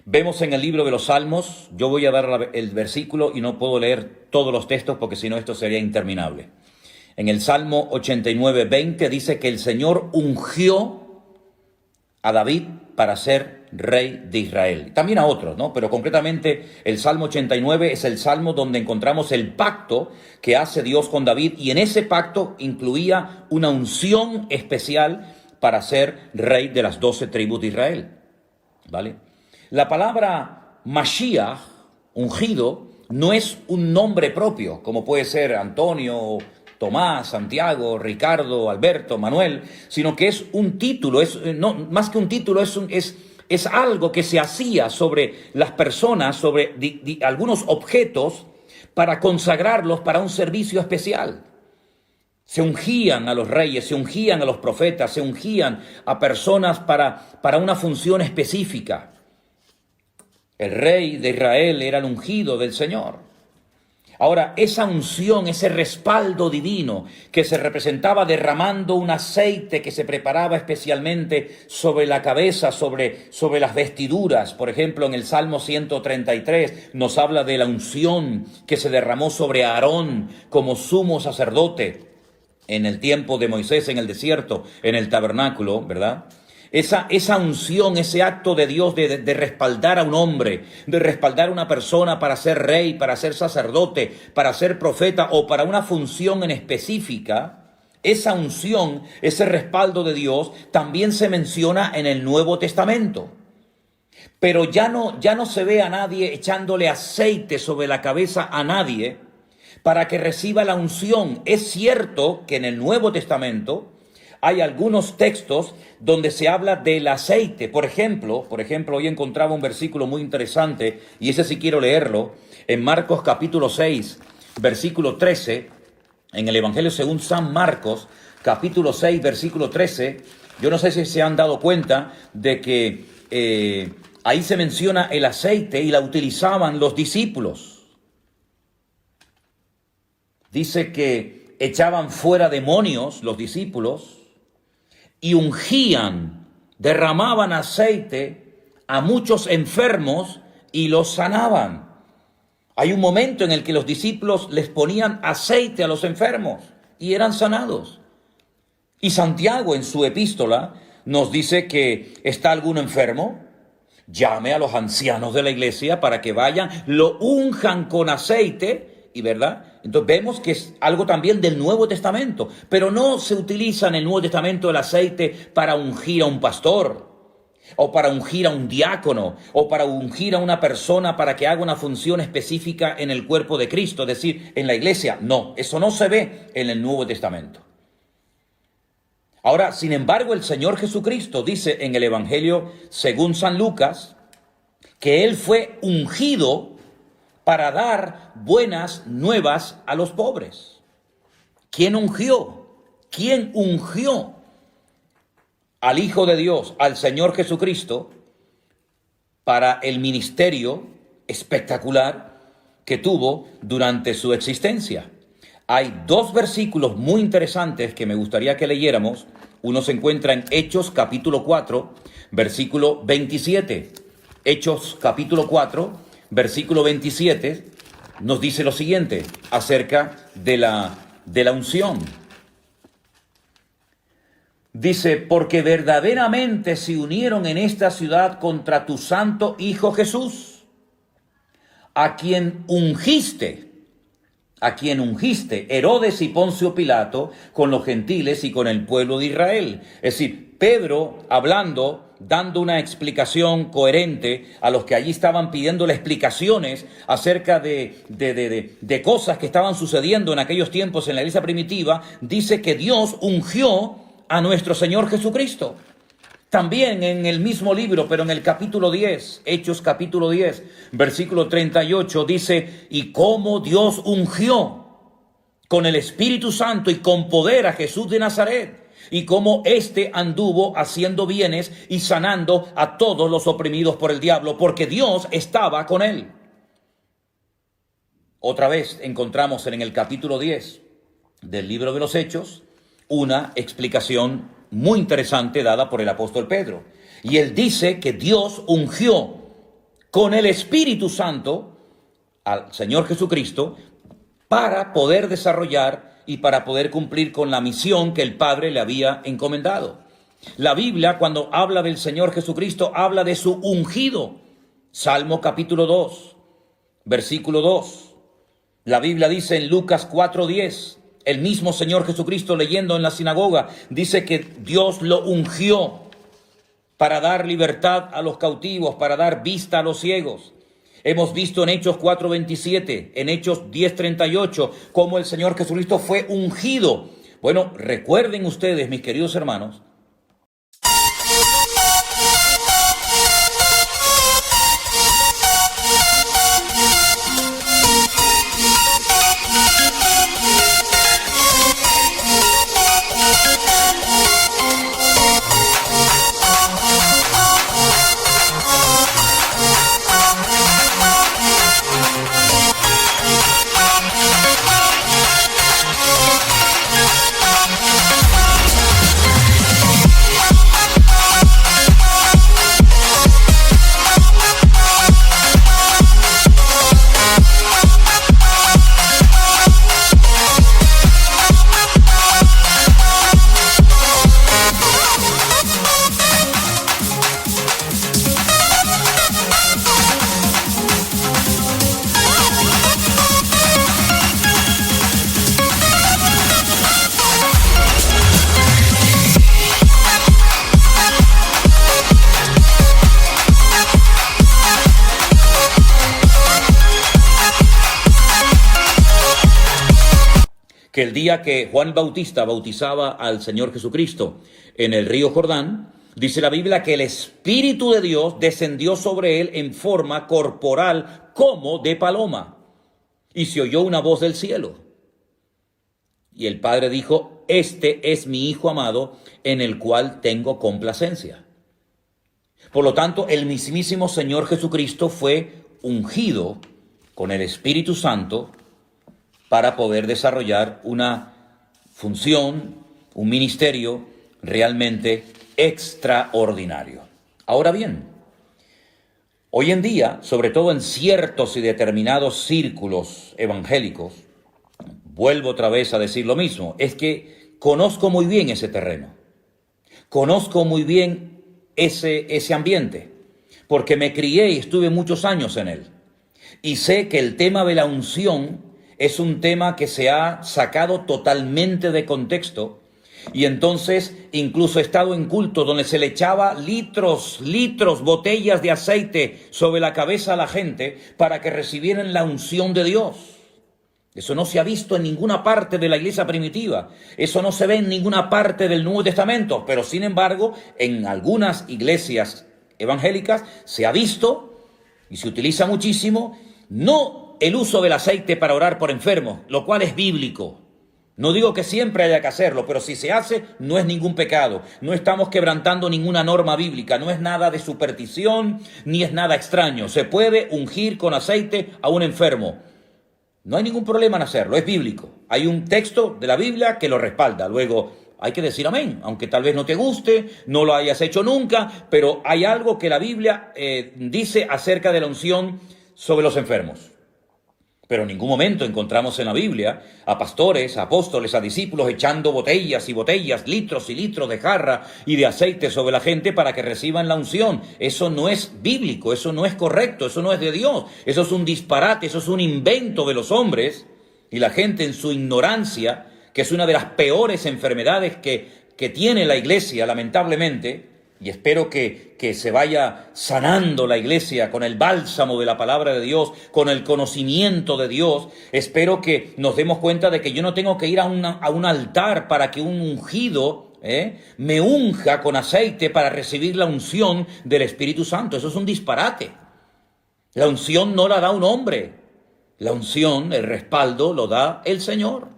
Vemos en el libro de los Salmos, yo voy a dar el versículo y no puedo leer todos los textos porque si no esto sería interminable. En el Salmo 89:20 dice que el Señor ungió a David para ser rey de Israel. También a otros, ¿no? Pero concretamente el Salmo 89 es el salmo donde encontramos el pacto que hace Dios con David, y en ese pacto incluía una unción especial para ser rey de las 12 tribus de Israel, ¿vale? La palabra Mashiach, ungido, no es un nombre propio, como puede ser Antonio, Tomás, Santiago, Ricardo, Alberto, Manuel, sino que es un título, más que un título, es algo que se hacía sobre las personas, sobre algunos objetos, para consagrarlos para un servicio especial. Se ungían a los reyes, se ungían a los profetas, se ungían a personas para una función específica. El rey de Israel era el ungido del Señor. Ahora, esa unción, ese respaldo divino que se representaba derramando un aceite que se preparaba especialmente sobre la cabeza, sobre las vestiduras. Por ejemplo, en el Salmo 133 nos habla de la unción que se derramó sobre Aarón como sumo sacerdote en el tiempo de Moisés en el desierto, en el tabernáculo, ¿verdad? Esa unción, ese acto de Dios de respaldar a un hombre, de respaldar a una persona para ser rey, para ser sacerdote, para ser profeta o para una función en específica, esa unción, ese respaldo de Dios también se menciona en el Nuevo Testamento. Pero ya no se ve a nadie echándole aceite sobre la cabeza a nadie para que reciba la unción. Es cierto que en el Nuevo Testamento hay algunos textos donde se habla del aceite. Por ejemplo, hoy encontraba un versículo muy interesante, y ese sí quiero leerlo, en Marcos capítulo 6, versículo 13, en el Evangelio según San Marcos, capítulo 6, versículo 13, yo no sé si se han dado cuenta de que ahí se menciona el aceite y la utilizaban los discípulos. Dice que echaban fuera demonios los discípulos, y ungían, derramaban aceite a muchos enfermos y los sanaban. Hay un momento en el que los discípulos les ponían aceite a los enfermos y eran sanados. Y Santiago en su epístola nos dice que está alguno enfermo, llame a los ancianos de la iglesia para que vayan, lo unjan con aceite, y ¿verdad? Entonces vemos que es algo también del Nuevo Testamento, pero no se utiliza en el Nuevo Testamento el aceite para ungir a un pastor, o para ungir a un diácono, o para ungir a una persona para que haga una función específica en el cuerpo de Cristo, es decir, en la iglesia. No, eso no se ve en el Nuevo Testamento. Ahora, sin embargo, el Señor Jesucristo dice en el Evangelio según San Lucas que Él fue ungido para dar buenas nuevas a los pobres. ¿Quién ungió? ¿Quién ungió al Hijo de Dios, al Señor Jesucristo, para el ministerio espectacular que tuvo durante su existencia? Hay dos versículos muy interesantes que me gustaría que leyéramos. Uno se encuentra en Hechos capítulo 4, versículo 27. Hechos capítulo 4, versículo 27, nos dice lo siguiente acerca de la unción. Dice, porque verdaderamente se unieron en esta ciudad contra tu santo Hijo Jesús, a quien ungiste, Herodes y Poncio Pilato, con los gentiles y con el pueblo de Israel. Es decir, Pedro hablando, dando una explicación coherente a los que allí estaban pidiéndole explicaciones acerca de cosas que estaban sucediendo en aquellos tiempos en la iglesia primitiva, dice que Dios ungió a nuestro Señor Jesucristo. También en el mismo libro, pero en el capítulo 10, Hechos capítulo 10, versículo 38, dice, y cómo Dios ungió con el Espíritu Santo y con poder a Jesús de Nazaret, y cómo éste anduvo haciendo bienes y sanando a todos los oprimidos por el diablo, porque Dios estaba con él. Otra vez encontramos en el capítulo 10 del libro de los Hechos una explicación muy interesante dada por el apóstol Pedro. Y él dice que Dios ungió con el Espíritu Santo al Señor Jesucristo para poder desarrollar y para poder cumplir con la misión que el Padre le había encomendado. La Biblia, cuando habla del Señor Jesucristo, habla de su ungido. Salmo capítulo 2, versículo 2. La Biblia dice en Lucas 4:10, el mismo Señor Jesucristo leyendo en la sinagoga, dice que Dios lo ungió para dar libertad a los cautivos, para dar vista a los ciegos. Hemos visto en Hechos 4:27, en Hechos 10:38, cómo el Señor Jesucristo fue ungido. Bueno, recuerden ustedes, mis queridos hermanos, que el día que Juan Bautista bautizaba al Señor Jesucristo en el río Jordán, dice la Biblia que el Espíritu de Dios descendió sobre él en forma corporal como de paloma, y se oyó una voz del cielo. Y el Padre dijo, este es mi Hijo amado, en el cual tengo complacencia. Por lo tanto, el mismísimo Señor Jesucristo fue ungido con el Espíritu Santo para poder desarrollar una función, un ministerio realmente extraordinario. Ahora bien, Hoy en día, sobre todo en ciertos y determinados círculos evangélicos, vuelvo otra vez a decir lo mismo, es que conozco muy bien ese terreno, conozco muy bien ese ambiente, porque me crié y estuve muchos años en él. Y sé que el tema de la unción es un tema que se ha sacado totalmente de contexto. Y entonces incluso he estado en cultos donde se le echaba litros, botellas de aceite sobre la cabeza a la gente para que recibieran la unción de Dios. Eso no se ha visto en ninguna parte de la iglesia primitiva. Eso no se ve en ninguna parte del Nuevo Testamento. Pero sin embargo, en algunas iglesias evangélicas se ha visto y se utiliza muchísimo, no el uso del aceite para orar por enfermos, lo cual es bíblico. No digo que siempre haya que hacerlo, pero si se hace, no es ningún pecado. No estamos quebrantando ninguna norma bíblica, no es nada de superstición, ni es nada extraño. Se puede ungir con aceite a un enfermo. No hay ningún problema en hacerlo, es bíblico. Hay un texto de la Biblia que lo respalda. Luego hay que decir amén, aunque tal vez no te guste, no lo hayas hecho nunca, pero hay algo que la Biblia dice acerca de la unción sobre los enfermos. Pero en ningún momento encontramos en la Biblia a pastores, a apóstoles, a discípulos echando botellas y botellas, litros y litros de jarra y de aceite sobre la gente para que reciban la unción. Eso no es bíblico, eso no es correcto, eso no es de Dios. Eso es un disparate, eso es un invento de los hombres y la gente en su ignorancia, que es una de las peores enfermedades que tiene la iglesia, lamentablemente. Y espero que se vaya sanando la iglesia con el bálsamo de la palabra de Dios, con el conocimiento de Dios. Espero que nos demos cuenta de que yo no tengo que ir a un altar para que un ungido me unja con aceite para recibir la unción del Espíritu Santo. Eso es un disparate. La unción no la da un hombre. La unción, el respaldo, lo da el Señor.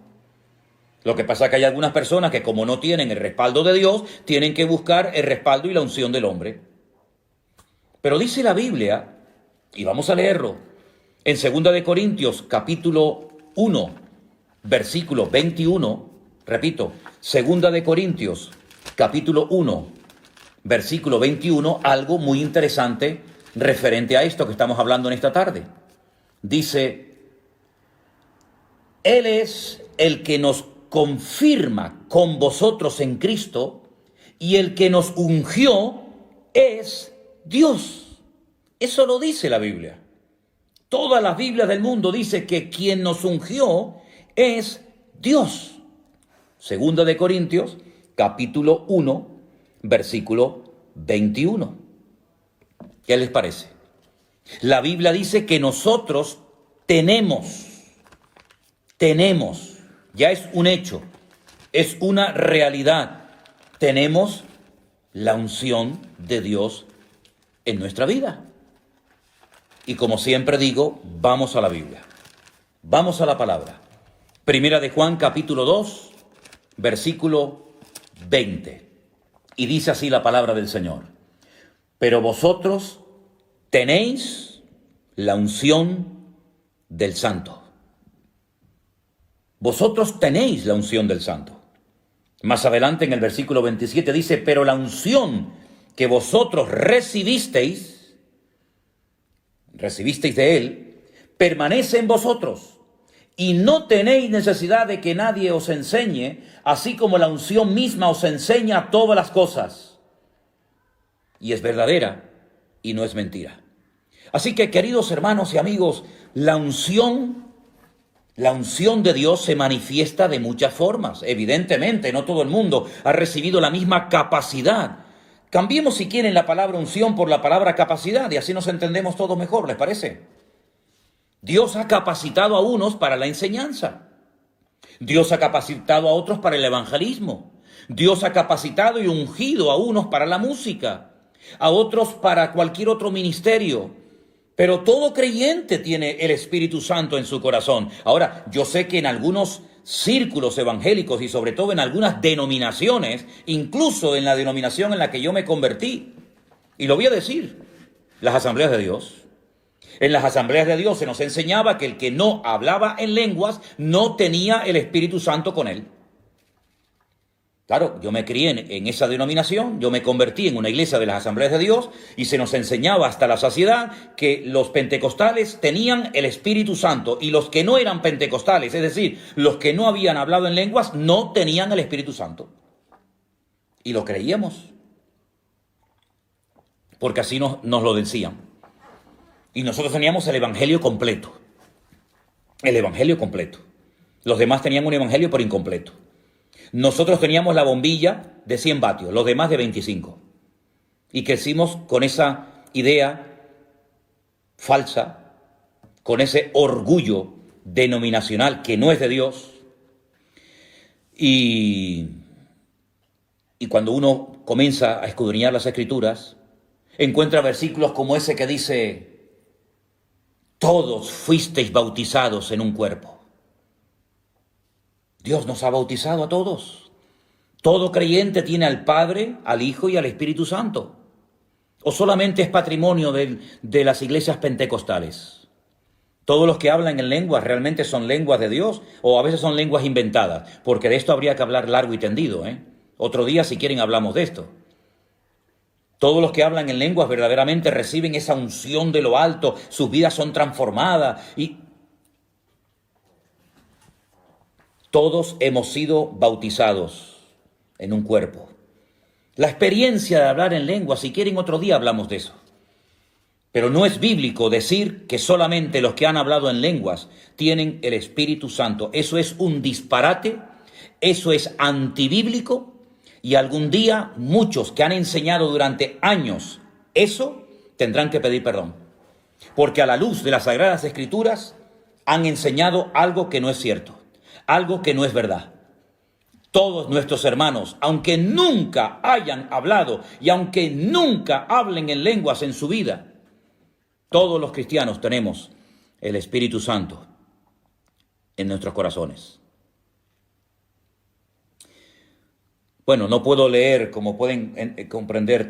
Lo que pasa es que hay algunas personas que, como no tienen el respaldo de Dios, tienen que buscar el respaldo y la unción del hombre. Pero dice la Biblia, y vamos a leerlo, en 2 de Corintios, capítulo 1, versículo 21, repito, 2 de Corintios, capítulo 1, versículo 21, algo muy interesante referente a esto que estamos hablando en esta tarde. Dice, Él es el que nos confirma con vosotros en Cristo, y el que nos ungió es Dios. Eso lo dice la Biblia. Todas las Biblias del mundo dice que quien nos ungió es Dios. 2 de Corintios, capítulo 1, versículo 21. ¿Qué les parece? La Biblia dice que nosotros tenemos, ya es un hecho, es una realidad. Tenemos la unción de Dios en nuestra vida. Y como siempre digo, vamos a la Biblia. Vamos a la palabra. Primera de Juan, capítulo 2, versículo 20. Y dice así la palabra del Señor. Pero vosotros tenéis la unción del Santo. Vosotros tenéis la unción del Santo. Más adelante en el versículo 27 dice, pero la unción que vosotros recibisteis de Él, permanece en vosotros, y no tenéis necesidad de que nadie os enseñe, así como la unción misma os enseña todas las cosas. Y es verdadera y no es mentira. Así que, queridos hermanos y amigos, la unción de Dios se manifiesta de muchas formas. Evidentemente, no todo el mundo ha recibido la misma capacidad. Cambiemos, si quieren, la palabra unción por la palabra capacidad y así nos entendemos todos mejor, ¿les parece? Dios ha capacitado a unos para la enseñanza. Dios ha capacitado a otros para el evangelismo. Dios ha capacitado y ungido a unos para la música, a otros para cualquier otro ministerio. Pero todo creyente tiene el Espíritu Santo en su corazón. Ahora, yo sé que en algunos círculos evangélicos y sobre todo en algunas denominaciones, incluso en la denominación en la que yo me convertí, y lo voy a decir, las Asambleas de Dios. En las Asambleas de Dios se nos enseñaba que el que no hablaba en lenguas no tenía el Espíritu Santo con él. Claro, yo me crié en esa denominación, yo me convertí en una iglesia de las Asambleas de Dios y se nos enseñaba hasta la saciedad que los pentecostales tenían el Espíritu Santo y los que no eran pentecostales, es decir, los que no habían hablado en lenguas, no tenían el Espíritu Santo. Y lo creíamos, porque así nos lo decían. Y nosotros teníamos el Evangelio completo, el Evangelio completo. Los demás tenían un Evangelio pero incompleto. Nosotros teníamos la bombilla de 100 vatios, los demás de 25. Y crecimos con esa idea falsa, con ese orgullo denominacional que no es de Dios. Y cuando uno comienza a escudriñar las Escrituras, encuentra versículos como ese que dice: todos fuisteis bautizados en un cuerpo. Dios nos ha bautizado a todos. Todo creyente tiene al Padre, al Hijo y al Espíritu Santo. ¿O solamente es patrimonio de las iglesias pentecostales? Todos los que hablan en lenguas realmente son lenguas de Dios, o a veces son lenguas inventadas, porque de esto habría que hablar largo y tendido, ¿eh? Otro día, si quieren, hablamos de esto. Todos los que hablan en lenguas verdaderamente reciben esa unción de lo alto, sus vidas son transformadas y todos hemos sido bautizados en un cuerpo. La experiencia de hablar en lengua, si quieren otro día hablamos de eso. Pero no es bíblico decir que solamente los que han hablado en lenguas tienen el Espíritu Santo. Eso es un disparate, eso es antibíblico y algún día muchos que han enseñado durante años eso tendrán que pedir perdón. Porque a la luz de las Sagradas Escrituras han enseñado algo que no es cierto. Algo que no es verdad. Todos nuestros hermanos, aunque nunca hayan hablado y aunque nunca hablen en lenguas en su vida, todos los cristianos tenemos el Espíritu Santo en nuestros corazones. Bueno, no puedo leer, como pueden comprender,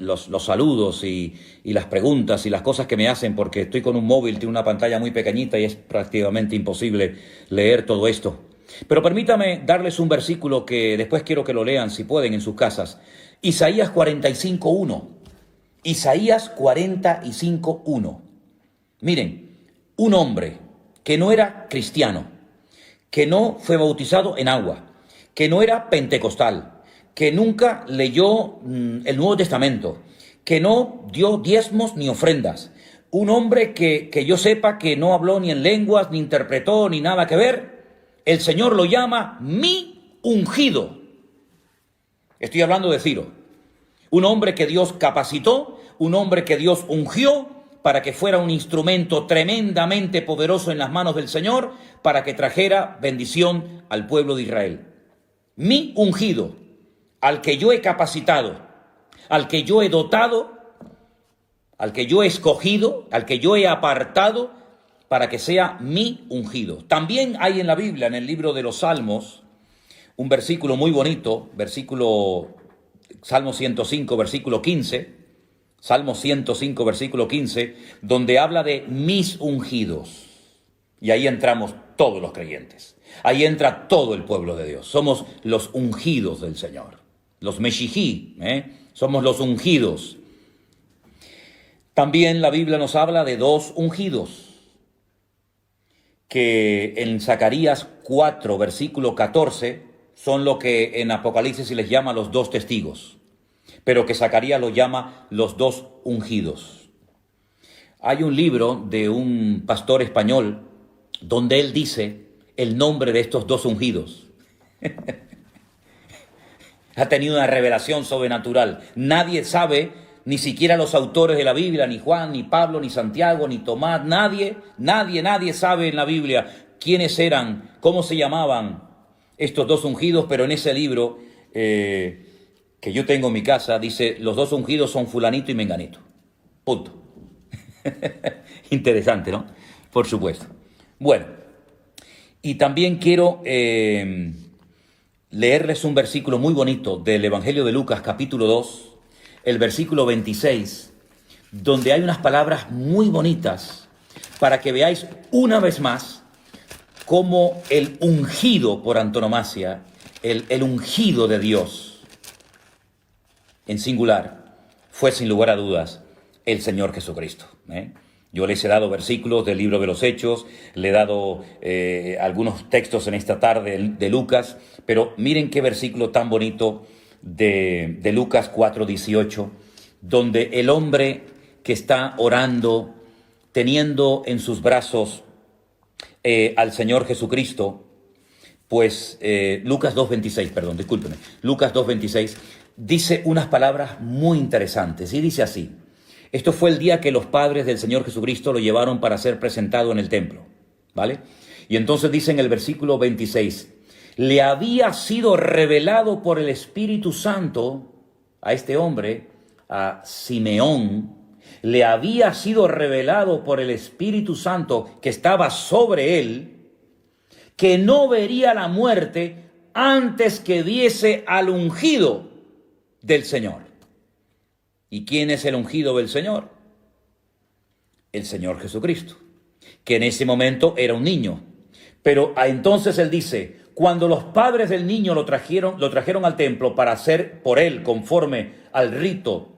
los saludos y las preguntas y las cosas que me hacen, porque estoy con un móvil, tiene una pantalla muy pequeñita y es prácticamente imposible leer todo esto. Pero permítame darles un versículo que después quiero que lo lean, si pueden, en sus casas. Isaías 45:1. Isaías 45:1. Miren, un hombre que no era cristiano, que no fue bautizado en agua, que no era pentecostal, que nunca leyó el Nuevo Testamento, que no dio diezmos ni ofrendas, un hombre que yo sepa que no habló ni en lenguas, ni interpretó, ni nada que ver, el Señor lo llama mi ungido. Estoy hablando de Ciro, un hombre que Dios capacitó, un hombre que Dios ungió para que fuera un instrumento tremendamente poderoso en las manos del Señor, para que trajera bendición al pueblo de Israel. Mi ungido, al que yo he capacitado, al que yo he dotado, al que yo he escogido, al que yo he apartado, para que sea mi ungido. También hay en la Biblia, en el libro de los Salmos, un versículo muy bonito, Salmo 105, versículo 15, Salmo 105, versículo 15, donde habla de mis ungidos. Y ahí entramos todos los creyentes. Ahí entra todo el pueblo de Dios. Somos los ungidos del Señor. Los Meshijí, somos los ungidos. También la Biblia nos habla de dos ungidos, que en Zacarías 4, versículo 14, son lo que en Apocalipsis se les llama los dos testigos, pero que Zacarías lo llama los dos ungidos. Hay un libro de un pastor español donde él dice el nombre de estos dos ungidos. Ha tenido una revelación sobrenatural. Nadie sabe, ni siquiera los autores de la Biblia, ni Juan, ni Pablo, ni Santiago, ni Tomás, nadie sabe en la Biblia quiénes eran, cómo se llamaban estos dos ungidos, pero en ese libro que yo tengo en mi casa, dice, los dos ungidos son fulanito y menganito. Punto. Interesante, ¿no? Por supuesto. Bueno, y también quiero leerles un versículo muy bonito del Evangelio de Lucas, capítulo 2, el versículo 26, donde hay unas palabras muy bonitas para que veáis una vez más como el ungido por antonomasia, el ungido de Dios, en singular, fue sin lugar a dudas el Señor Jesucristo. Yo les he dado versículos del libro de los Hechos, le he dado algunos textos en esta tarde de Lucas, pero miren qué versículo tan bonito de Lucas 4:18, donde el hombre que está orando, teniendo en sus brazos al Señor Jesucristo, pues Lucas 2:26, perdón, discúlpeme, Lucas 2:26 dice unas palabras muy interesantes y dice así: esto fue el día que los padres del Señor Jesucristo lo llevaron para ser presentado en el templo, ¿vale? Y entonces dice en el versículo 26, le había sido revelado por el Espíritu Santo a este hombre, a Simeón, le había sido revelado por el Espíritu Santo que estaba sobre él, que no vería la muerte antes que viese al ungido del Señor. ¿Y quién es el ungido del Señor? El Señor Jesucristo, que en ese momento era un niño. Pero entonces él dice, cuando los padres del niño lo trajeron al templo para hacer por él conforme al rito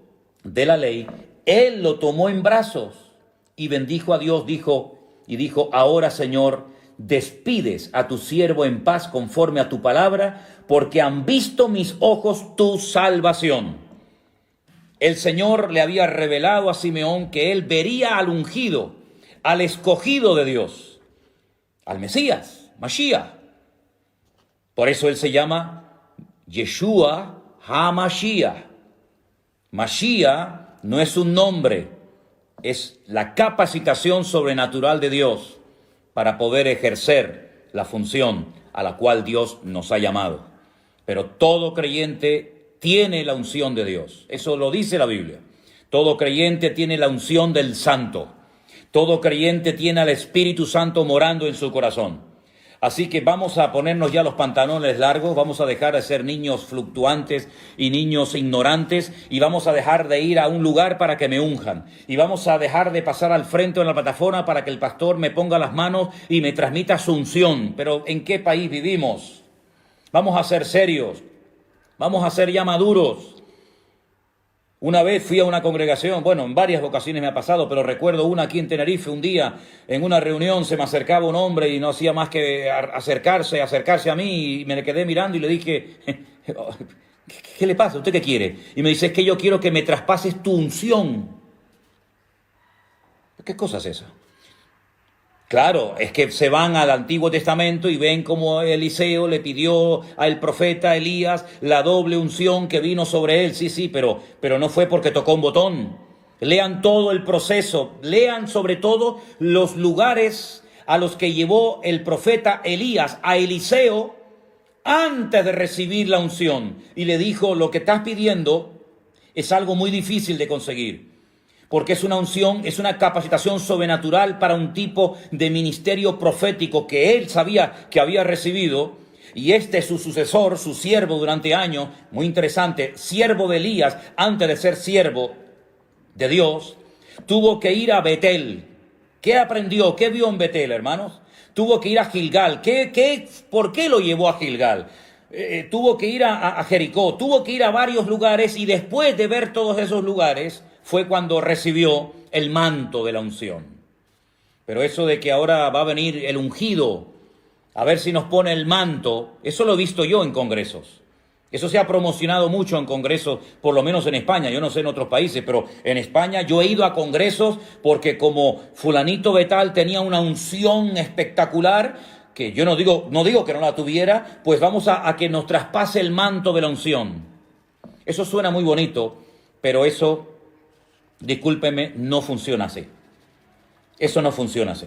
de la ley, él lo tomó en brazos y bendijo a Dios, dijo, ahora Señor, despides a tu siervo en paz conforme a tu palabra, porque han visto mis ojos tu salvación. El Señor le había revelado a Simeón que él vería al ungido, al escogido de Dios, al Mesías, Mashiach. Por eso él se llama Yeshua HaMashiach. Mashiach no es un nombre, es la capacitación sobrenatural de Dios para poder ejercer la función a la cual Dios nos ha llamado. Pero todo creyente tiene la unción de Dios. Eso lo dice la Biblia. Todo creyente tiene la unción del Santo. Todo creyente tiene al Espíritu Santo morando en su corazón. Así que vamos a ponernos ya los pantalones largos, vamos a dejar de ser niños fluctuantes y niños ignorantes y vamos a dejar de ir a un lugar para que me unjan y vamos a dejar de pasar al frente en la plataforma para que el pastor me ponga las manos y me transmita su unción. Pero ¿en qué país vivimos? Vamos a ser serios, vamos a ser ya maduros. Una vez fui a una congregación, bueno, en varias ocasiones me ha pasado, pero recuerdo una aquí en Tenerife, un día, en una reunión se me acercaba un hombre y no hacía más que acercarse a mí y me le quedé mirando y le dije, ¿qué le pasa? ¿Usted qué quiere? Y me dice, es que yo quiero que me traspases tu unción. ¿Qué cosa es esa? Claro, es que se van al Antiguo Testamento y ven cómo Eliseo le pidió al profeta Elías la doble unción que vino sobre él. Sí, pero no fue porque tocó un botón. Lean todo el proceso, lean sobre todo los lugares a los que llevó el profeta Elías a Eliseo antes de recibir la unción. Y le dijo, lo que estás pidiendo es algo muy difícil de conseguir. Porque es una unción, es una capacitación sobrenatural para un tipo de ministerio profético que él sabía que había recibido. Y este es su sucesor, su siervo durante años, muy interesante, siervo de Elías, antes de ser siervo de Dios, tuvo que ir a Betel. ¿Qué aprendió? ¿Qué vio en Betel, hermanos? Tuvo que ir a Gilgal. ¿Por qué lo llevó a Gilgal? Tuvo que ir a Jericó, tuvo que ir a varios lugares y después de ver todos esos lugares fue cuando recibió el manto de la unción. Pero eso de que ahora va a venir el ungido, a ver si nos pone el manto, eso lo he visto yo en congresos. Eso se ha promocionado mucho en congresos, por lo menos en España, yo no sé en otros países, pero en España yo he ido a congresos porque como fulanito de tal tenía una unción espectacular, que yo no digo que no la tuviera, pues vamos a que nos traspase el manto de la unción. Eso suena muy bonito, pero eso, discúlpeme, no funciona así. Eso no funciona así.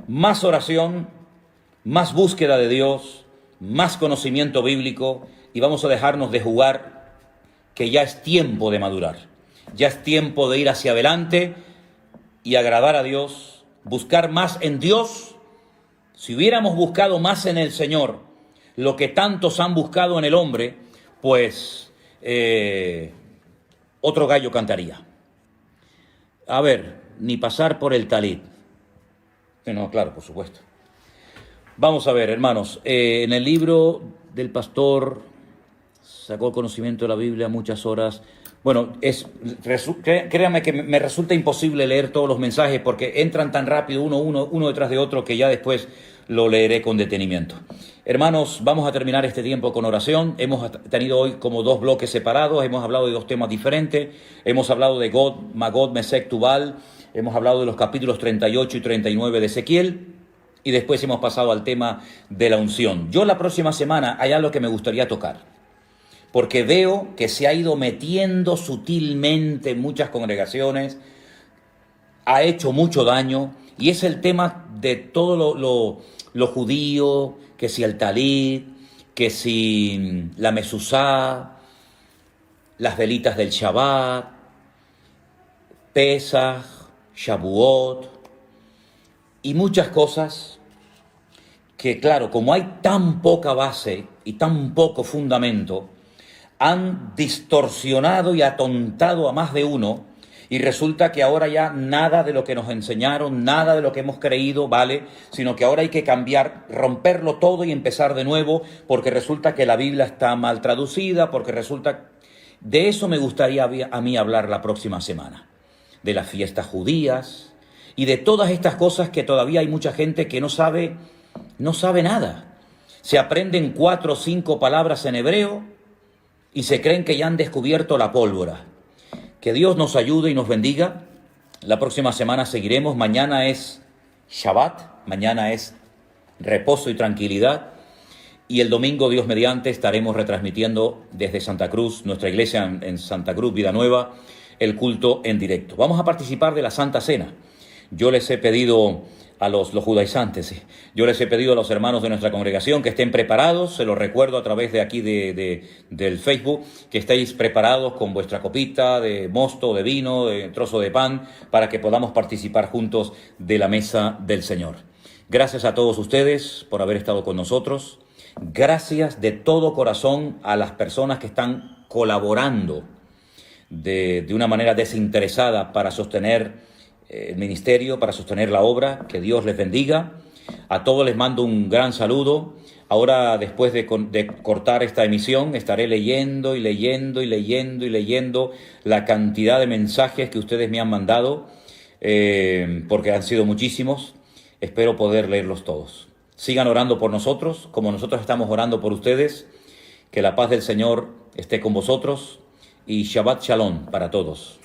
Más oración, más búsqueda de Dios, más conocimiento bíblico y vamos a dejarnos de jugar, que ya es tiempo de madurar. Ya es tiempo de ir hacia adelante y agradar a Dios, buscar más en Dios. Si hubiéramos buscado más en el Señor lo que tantos han buscado en el hombre, pues otro gallo cantaría. A ver, ni pasar por el talit. No, claro, por supuesto. Vamos a ver, hermanos, en el libro del pastor sacó conocimiento de la Biblia muchas horas. Bueno, créanme que me resulta imposible leer todos los mensajes porque entran tan rápido uno detrás de otro que ya después lo leeré con detenimiento. Hermanos, vamos a terminar este tiempo con oración. Hemos tenido hoy como dos bloques separados, hemos hablado de dos temas diferentes. Hemos hablado de God, Magog, Mesec, Tubal. Hemos hablado de los capítulos 38 y 39 de Ezequiel. Y después hemos pasado al tema de la unción. Yo la próxima semana hay algo que me gustaría tocar, porque veo que se ha ido metiendo sutilmente en muchas congregaciones, ha hecho mucho daño, y es el tema de todo lo judío, que si el talit, que si la mezuzá, las velitas del Shabbat, Pesach, Shavuot, y muchas cosas que, claro, como hay tan poca base y tan poco fundamento, han distorsionado y atontado a más de uno, y resulta que ahora ya nada de lo que nos enseñaron, nada de lo que hemos creído vale, sino que ahora hay que cambiar, romperlo todo y empezar de nuevo, porque resulta que la Biblia está mal traducida, porque resulta... De eso me gustaría a mí hablar la próxima semana, de las fiestas judías y de todas estas cosas que todavía hay mucha gente que no sabe nada. Se aprenden 4 o 5 palabras en hebreo y se creen que ya han descubierto la pólvora. Que Dios nos ayude y nos bendiga. La próxima semana seguiremos. Mañana es Shabbat, mañana es reposo y tranquilidad. Y el domingo, Dios mediante, estaremos retransmitiendo desde Santa Cruz, nuestra iglesia en Santa Cruz, Vida Nueva, el culto en directo. Vamos a participar de la Santa Cena. Yo les he pedido a los judaizantes, sí. Yo les he pedido a los hermanos de nuestra congregación que estén preparados, se los recuerdo a través de aquí del Facebook, que estéis preparados con vuestra copita de mosto, de vino, de trozo de pan, para que podamos participar juntos de la mesa del Señor. Gracias a todos ustedes por haber estado con nosotros. Gracias de todo corazón a las personas que están colaborando de una manera desinteresada para sostener el ministerio, para sostener la obra. Que Dios les bendiga. A todos les mando un gran saludo. Ahora, después de cortar esta emisión, estaré leyendo la cantidad de mensajes que ustedes me han mandado, porque han sido muchísimos. Espero poder leerlos todos. Sigan orando por nosotros, como nosotros estamos orando por ustedes. Que la paz del Señor esté con vosotros y Shabbat Shalom para todos.